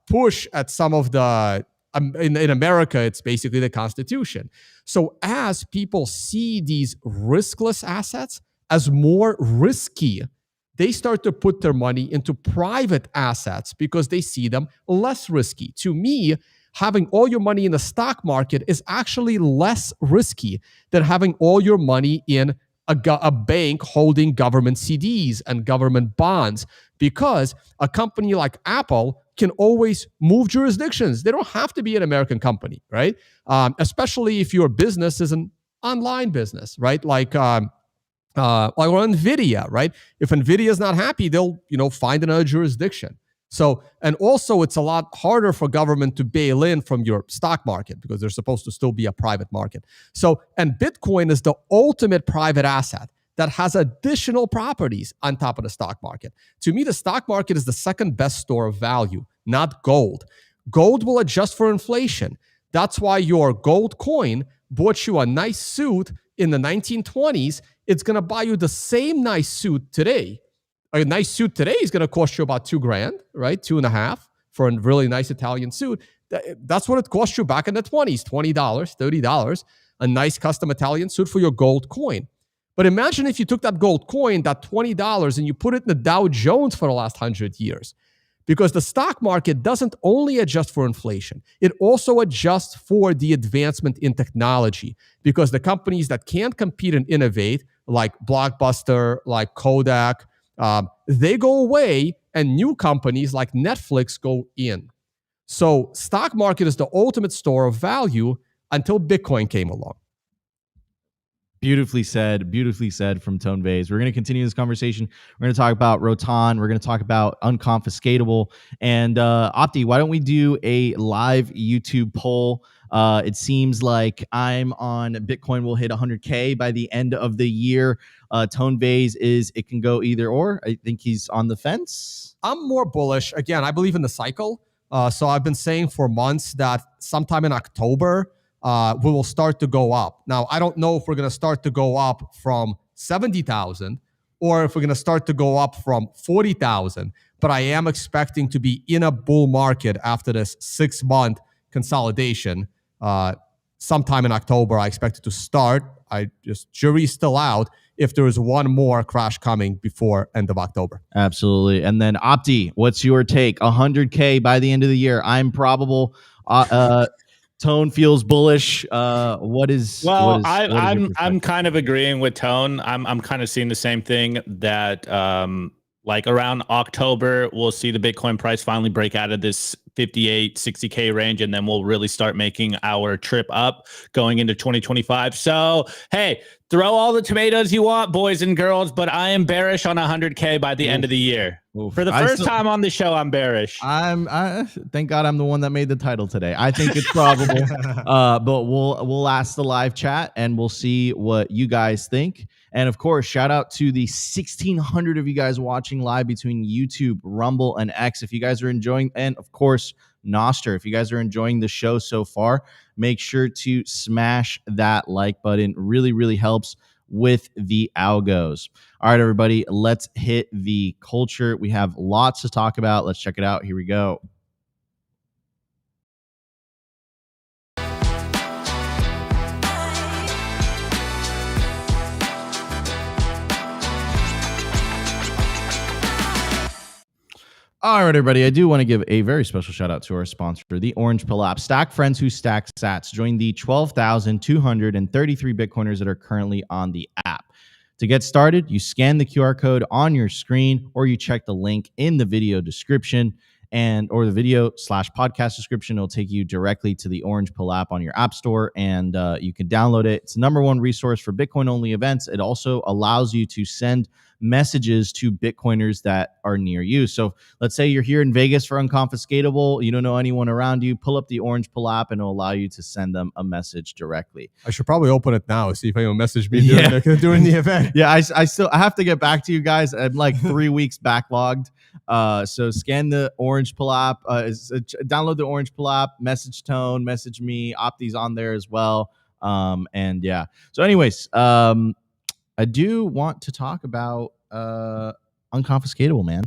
push at some of the, in America, it's basically the Constitution. So as people see these riskless assets as more risky, they start to put their money into private assets because they see them less risky. To me, having all your money in the stock market is actually less risky than having all your money in a bank holding government CDs and government bonds, because a company like Apple can always move jurisdictions. They don't have to be an American company, right? Especially if your business is an online business, right? Like NVIDIA, right? If NVIDIA is not happy, they'll find another jurisdiction. So, and also it's a lot harder for government to bail in from your stock market because they're supposed to still be a private market. So, and Bitcoin is the ultimate private asset that has additional properties on top of the stock market. To me, the stock market is the second best store of value, not gold. Gold will adjust for inflation. That's why your gold coin bought you a nice suit in the 1920s. It's going to buy you the same nice suit today. A nice suit today is going to cost you about $2,000, right? $2,500 for a really nice Italian suit. That's what it cost you back in the 20s, $20, $30, a nice custom Italian suit for your gold coin. But imagine if you took that gold coin, that $20, and you put it in the Dow Jones for the last 100 years. Because the stock market doesn't only adjust for inflation, it also adjusts for the advancement in technology. Because the companies that can't compete and innovate, like Blockbuster, like Kodak, they go away, and new companies like Netflix go in. So stock market is the ultimate store of value until Bitcoin came along. Beautifully said from Tone Vays. We're going to continue this conversation. We're going to talk about Roatan. We're going to talk about Unconfiscatable. And Opti, why don't we do a live YouTube poll? It seems like I'm on Bitcoin will hit 100K by the end of the year. Tone Vays is it can go either or. I think he's on the fence. I'm more bullish. Again, I believe in the cycle. So I've been saying for months that sometime in October, we will start to go up. Now, I don't know if we're going to start to go up from 70,000 or if we're going to start to go up from 40,000, but I am expecting to be in a bull market after this 6-month consolidation. Sometime in October, I expect it to start. Jury's still out if there is one more crash coming before end of October. Absolutely. And then Opti, what's your take? 100K by the end of the year. I'm probable. Tone feels bullish. What is? I'm kind of agreeing with Tone. I'm kind of seeing the same thing that like around October we'll see the Bitcoin price finally break out of this 58, 60K range, and then we'll really start making our trip up going into 2025. So hey, throw all the tomatoes you want, boys and girls, but I am bearish on 100K by the end of the year. For the first time on the show, I'm bearish. Thank God I'm the one that made the title today. I think it's probable, but we'll ask the live chat and we'll see what you guys think. And of course, shout out to the 1,600 of you guys watching live between YouTube, Rumble, and X. If you guys are enjoying, and of course, Nostr. If you guys are enjoying the show so far, make sure to smash that like button. Really, really helps with the algos. All right, everybody, let's hit the culture. We have lots to talk about. Let's check it out. Here we go. All right, everybody. I do want to give a very special shout out to our sponsor, the Orange Pill app. Stack friends who stack sats. Join the 12,233 Bitcoiners that are currently on the app. To get started, you scan the QR code on your screen, or you check the link in the video description or the video/podcast description. It'll take you directly to the Orange Pill app on your app store, and you can download it. It's the #1 resource for Bitcoin-only events. It also allows you to send messages to Bitcoiners that are near you. So let's say you're here in Vegas for Unconfiscatable. You don't know anyone around you. Pull up the Orange Pill app, and it'll allow you to send them a message directly. I should probably open it now, see if anyone messaged me during the event. Yeah, I have to get back to you guys. I'm like 3 weeks backlogged. So scan the Orange Pill app, download the Orange Pill app, message Tone, message me. Opti's on there as well. And yeah. So anyways, I do want to talk about Unconfiscatable, man.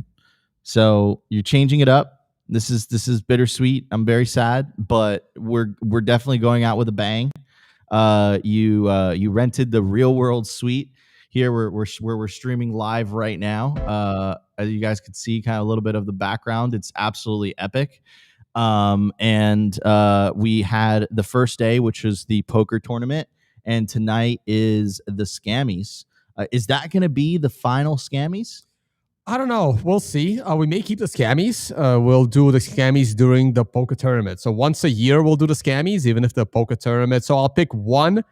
So you're changing it up. This is bittersweet. I'm very sad, but we're definitely going out with a bang. You rented the real world suite here where we're streaming live right now. As you guys could see kind of a little bit of the background. It's absolutely epic. And we had the first day, which was the poker tournament, and tonight is the scammies. Is that going to be the final scammies? I don't know. We'll see. We may keep the scammies. We'll do the scammies during the poker tournament. So once a year, we'll do the scammies, even if the poker tournament. So I'll pick one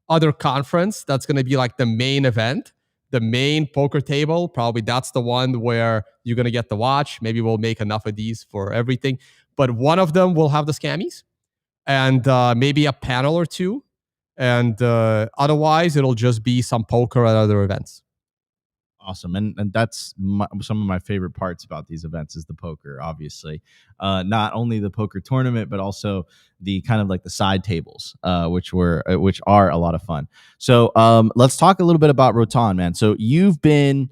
other conference that's going to be like the main event, the main poker table. Probably that's the one where you're going to get the watch. Maybe we'll make enough of these for everything. But one of them will have the scammies and maybe a panel or two. And otherwise, it'll just be some poker at other events. Awesome. And that's some of my favorite parts about these events is the poker, obviously. Not only the poker tournament, but also the kind of like the side tables, which are a lot of fun. So let's talk a little bit about Roatan, man. So you've been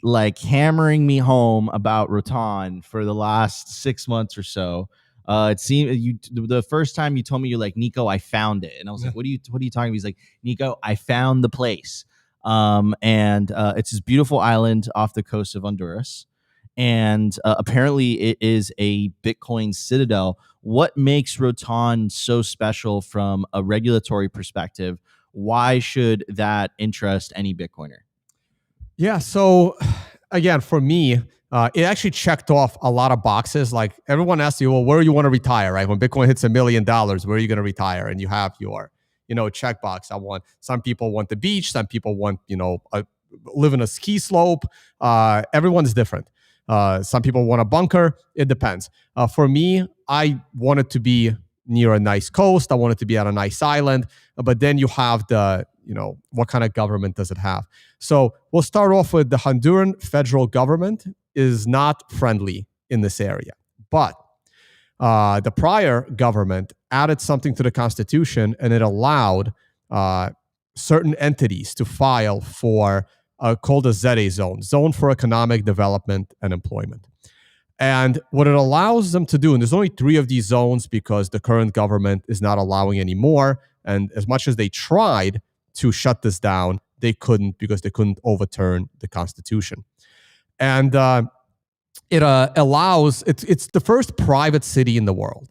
like hammering me home about Roatan for the last 6 months or so. It seemed the first time you told me, you're like, Nico, I found it. And I was like, what are you talking about? He's like, Nico, I found the place. And it's this beautiful island off the coast of Honduras. And apparently it is a Bitcoin citadel. What makes Roatan so special from a regulatory perspective? Why should that interest any Bitcoiner? Yeah. So again, for me, it actually checked off a lot of boxes. Like everyone asks you, well, where do you want to retire, right? When Bitcoin hits $1 million, where are you going to retire? And you have your, checkbox. Some people want the beach, some people want, live in a ski slope. Everyone's different. Some people want a bunker. It depends. For me, I want it to be near a nice coast. I want it to be on a nice island. But then you have what kind of government does it have? So we'll start off with the Honduran federal government is not friendly in this area. But the prior government added something to the Constitution, and it allowed certain entities to file for called a ZA zone for economic development and employment. And what it allows them to do, and there's only 3 of these zones because the current government is not allowing any more. And as much as they tried to shut this down, they couldn't because they couldn't overturn the Constitution. And it allows, it's the first private city in the world.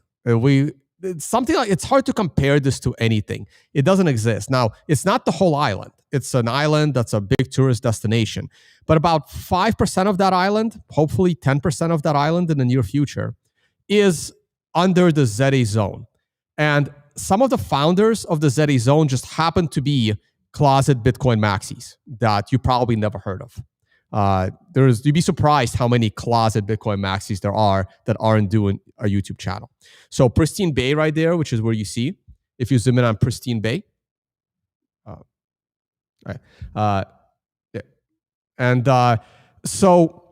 It's something like, it's hard to compare this to anything. It doesn't exist. Now, it's not the whole island. It's an island that's a big tourist destination. But about 5% of that island, hopefully 10% of that island in the near future, is under the ZA zone. And some of the founders of the ZA zone just happen to be closet Bitcoin maxis that you probably never heard of. You'd be surprised how many closet Bitcoin maxis there are that aren't doing a YouTube channel. So Pristine Bay right there, which is where you see, if you zoom in on Pristine Bay. So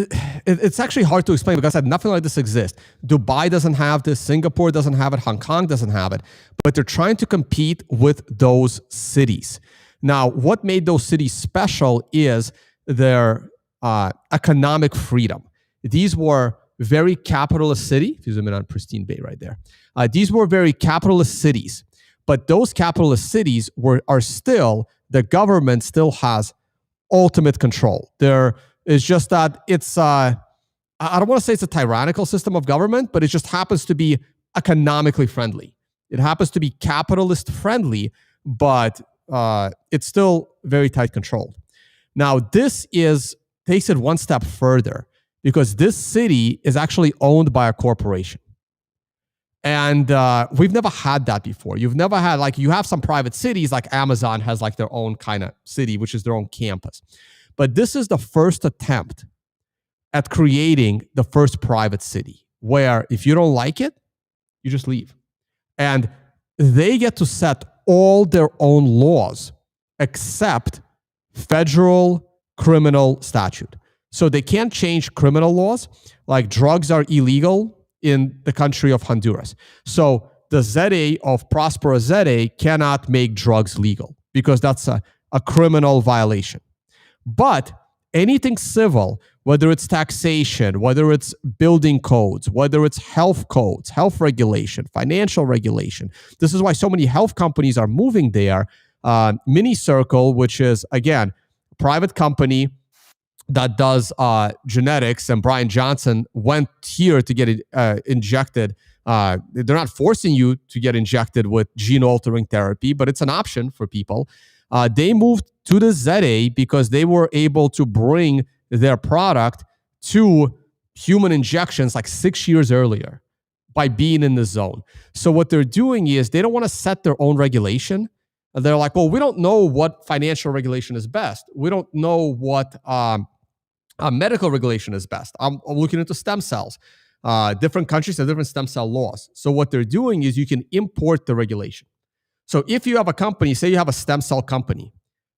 it's actually hard to explain because nothing like this exists. Dubai doesn't have this. Singapore doesn't have it. Hong Kong doesn't have it. But they're trying to compete with those cities. Now, what made those cities special is their economic freedom. These were very capitalist cities. If you zoom in on Pristine Bay right there. These were very capitalist cities. But those capitalist cities the government still has ultimate control. There is just that it's, I don't want to say it's a tyrannical system of government, but it just happens to be economically friendly. It happens to be capitalist friendly, but it's still very tight controlled. Now, this takes it one step further because this city is actually owned by a corporation. And we've never had that before. You've never had, you have some private cities, like Amazon has their own kind of city, which is their own campus. But this is the first attempt at creating the first private city where if you don't like it, you just leave. And they get to set all their own laws except federal criminal statute. So they can't change criminal laws, like drugs are illegal in the country of Honduras. So the ZA of prosperous ZA cannot make drugs legal because that's a criminal violation. But anything civil, whether it's taxation, whether it's building codes, whether it's health codes, health regulation, financial regulation, this is why so many health companies are moving there. Mini Circle, which is, again, a private company that does genetics, and Brian Johnson went here to get injected. They're not forcing you to get injected with gene-altering therapy, but it's an option for people. They moved to the ZA because they were able to bring their product to human injections 6 years earlier by being in the zone. So what they're doing is they don't want to set their own regulation. They're like, well, we don't know what financial regulation is best. We don't know what medical regulation is best. I'm looking into stem cells. Different countries have different stem cell laws. So what they're doing is you can import the regulation. So if you have a company, say you have a stem cell company,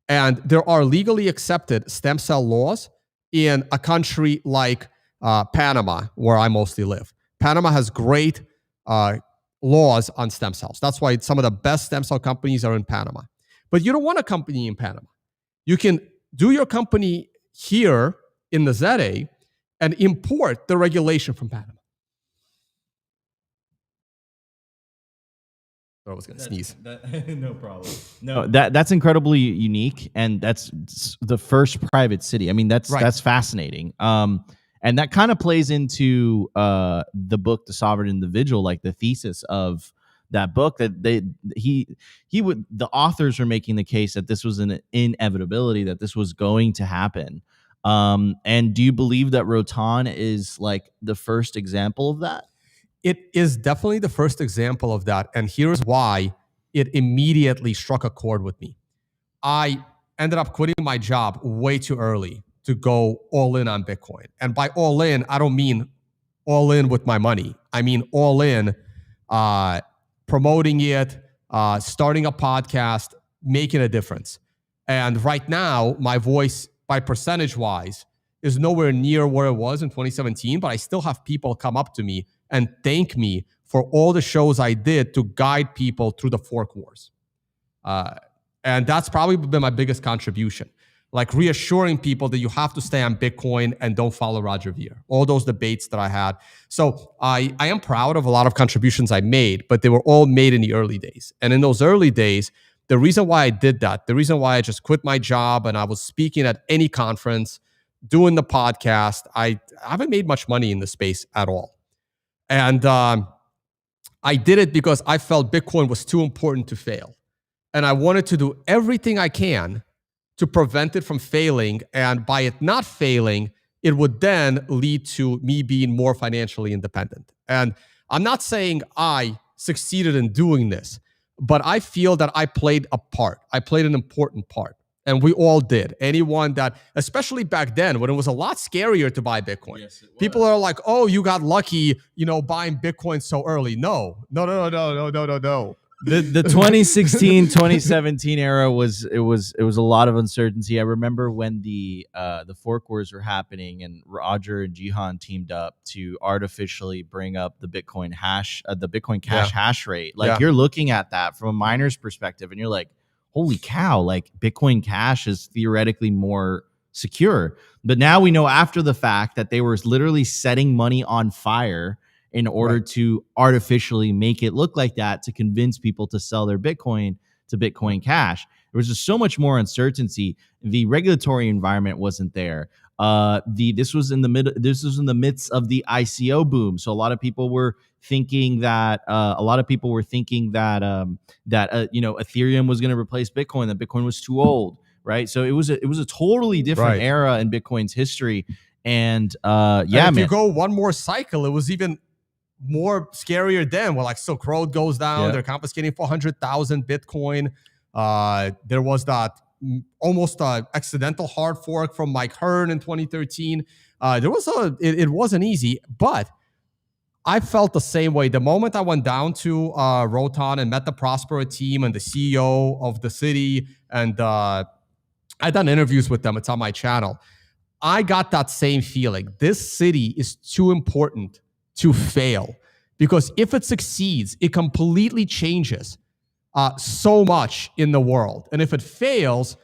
and there are legally accepted stem cell laws in a country like Panama, where I mostly live. Panama has great laws on stem cells. That's why some of the best stem cell companies are in Panama. But you don't want a company in Panama. You can do your company here in the ZA and import the regulation from Panama. I was going to sneeze. No problem. No, that's incredibly unique, and that's the first private city. I mean, that's fascinating. And that kind of plays into the book, The Sovereign Individual, the thesis of that book that the authors are making the case that this was an inevitability, that this was going to happen. And do you believe that Roatan is the first example of that? it is definitely the first example of that. And here's why it immediately struck a chord with me. I ended up quitting my job way too early to go all in on Bitcoin. And by all in, I don't mean all in with my money. I mean all in promoting it, starting a podcast, making a difference. And right now, my voice, by percentage-wise, is nowhere near where it was in 2017, but I still have people come up to me and thank me for all the shows I did to guide people through the fork wars. And that's probably been my biggest contribution, like reassuring people that you have to stay on Bitcoin and don't follow Roger Ver, all those debates that I had. So I am proud of a lot of contributions I made, but they were all made in the early days. And in those early days, the reason why I did that, the reason why I just quit my job and I was speaking at any conference, doing the podcast, I haven't made much money in the space at all. And I did it because I felt Bitcoin was too important to fail. And I wanted to do everything I can to prevent it from failing. And by it not failing, it would then lead to me being more financially independent. And I'm not saying I succeeded in doing this, but I feel that I played a part. I played an important part. And we all did. Anyone that, especially back then, when it was a lot scarier to buy Bitcoin. Yes, people are like, oh, you got lucky, buying Bitcoin so early. No. The 2016, 2017 era was a lot of uncertainty. I remember when the fork wars were happening and Roger and Jihan teamed up to artificially bring up the Bitcoin hash, the Bitcoin Cash hash rate. Like you're looking at that from a miner's perspective and you're like, holy cow, like Bitcoin Cash is theoretically more secure. But now we know after the fact that they were literally setting money on fire in order to artificially make it look like that to convince people to sell their Bitcoin to Bitcoin Cash. There was just so much more uncertainty. The regulatory environment wasn't there. This was in the midst of the ICO boom. So a lot of people were thinking that Ethereum was going to replace Bitcoin, that Bitcoin was too old, right? So it was a totally different era in Bitcoin's history. And if you go one more cycle, it was even more scarier then. Well, like Silk Road goes down, they're confiscating 400,000 Bitcoin. There was that almost accidental hard fork from Mike Hearn in 2013. It wasn't easy, but I felt the same way. The moment I went down to Roatan and met the Prospero team and the CEO of the city, and I'd done interviews with them, it's on my channel, I got that same feeling. This city is too important to fail, because if it succeeds, it completely changes so much in the world. And if it fails,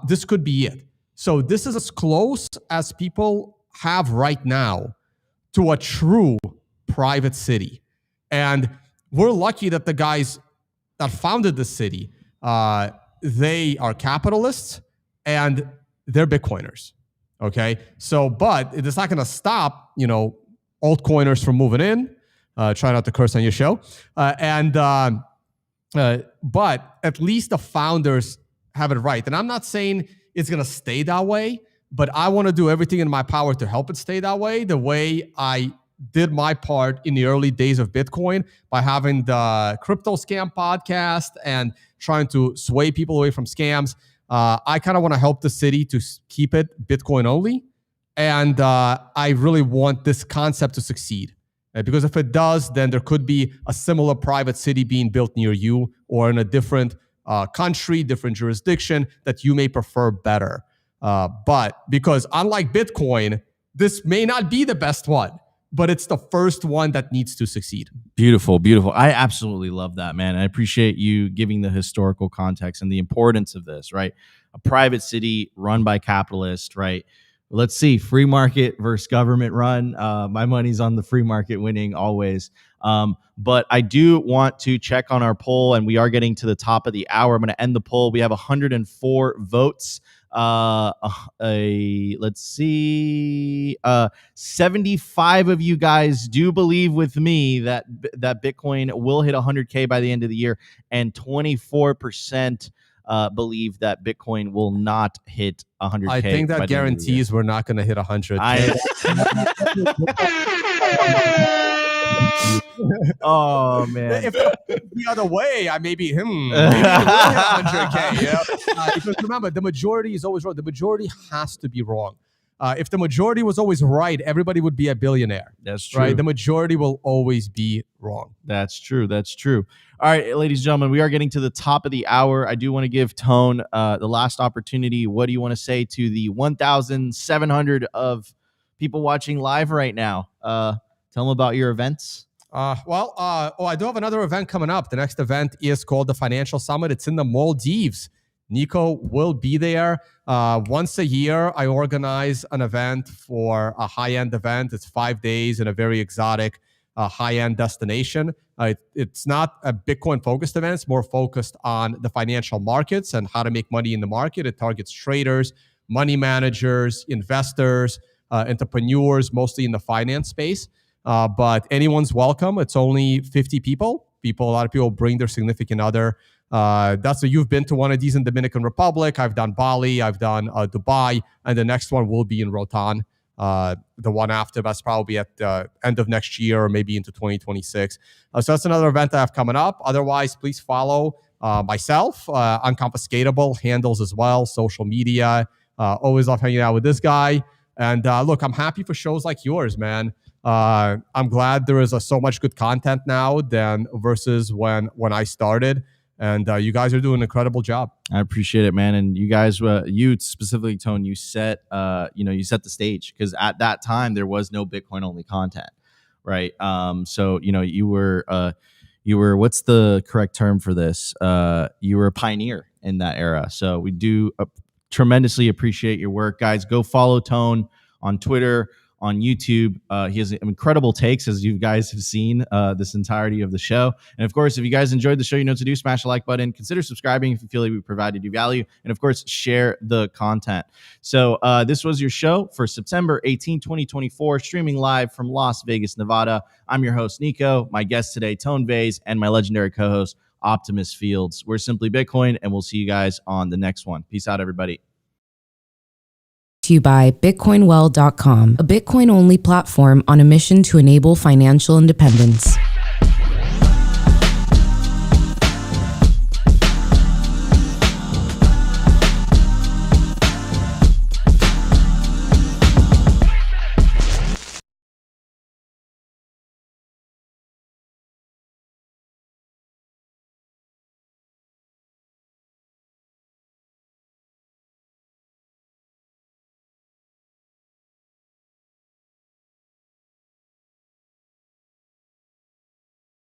this could be it. So this is as close as people have right now to a true private city. And we're lucky that the guys that founded the city, they are capitalists and they're Bitcoiners. Okay. So, but it's not going to stop, altcoiners from moving in. Try not to curse on your show. But at least the founders have it right. And I'm not saying it's going to stay that way, but I want to do everything in my power to help it stay that way, the way I did my part in the early days of Bitcoin by having the Crypto Scam podcast and trying to sway people away from scams. I kind of want to help the city to keep it Bitcoin only. And I really want this concept to succeed. Because if it does, then there could be a similar private city being built near you or in a different country, different jurisdiction that you may prefer better. But because unlike Bitcoin, this may not be the best one, but it's the first one that needs to succeed. Beautiful, beautiful. I absolutely love that, man. I appreciate you giving the historical context and the importance of this, right? A private city run by capitalists, right? Let's see, free market versus government run. My money's on the free market winning always. But I do want to check on our poll, and we are getting to the top of the hour. I'm going to end the poll. We have 104 votes. Let's see. 75 of you guys do believe with me that Bitcoin will hit 100K by the end of the year, and 24% believe that Bitcoin will not hit 100K. I think that guarantees we're not going to hit 100K. Oh man. If the other way, I maybe maybe he will hit 100K. You know? Because remember, the majority is always wrong. The majority has to be wrong. If the majority was always right, everybody would be a billionaire. That's true. Right? The majority will always be wrong. That's true. That's true. All right, ladies and gentlemen, we are getting to the top of the hour. I do want to give Tone the last opportunity. What do you want to say to the 1,700 of people watching live right now? Tell them about your events. I do have another event coming up. The next event is called the Financial Summit. It's in the Maldives. Nico will be there. Once a year, I organize an event for a high-end event. It's 5 days in a very exotic high-end destination. It's not a Bitcoin-focused event. It's more focused on the financial markets and how to make money in the market. It targets traders, money managers, investors, entrepreneurs, mostly in the finance space. But anyone's welcome. It's only 50 people. A lot of people bring their significant other. You've been to one of these in Dominican Republic. I've done Bali. I've done Dubai. And the next one will be in Roatan. The one after, that's probably at the end of next year or maybe into 2026. So that's another event that I have coming up. Otherwise, please follow myself, Unconfiscatable handles as well, social media. Always love hanging out with this guy. And look, I'm happy for shows like yours, man. I'm glad there is so much good content now than versus when I started. And you guys are doing an incredible job. I appreciate it, man. And you guys, you specifically, Tone, you set the stage, because at that time there was no Bitcoin only content, right? So you were what's the correct term for this? You were a pioneer in that era. So we do tremendously appreciate your work, guys. Go follow Tone on Twitter, on YouTube. He has incredible takes, as you guys have seen this entirety of the show. And of course, if you guys enjoyed the show, you know what to do. Smash the like button. Consider subscribing if you feel like we provided you value. And of course, share the content. So this was your show for September 18, 2024, streaming live from Las Vegas, Nevada. I'm your host, Nico. My guest today, Tone Vays, and my legendary co-host, Optimus Fields. We're Simply Bitcoin, and we'll see you guys on the next one. Peace out, everybody. To you by BitcoinWell.com, a Bitcoin-only platform on a mission to enable financial independence.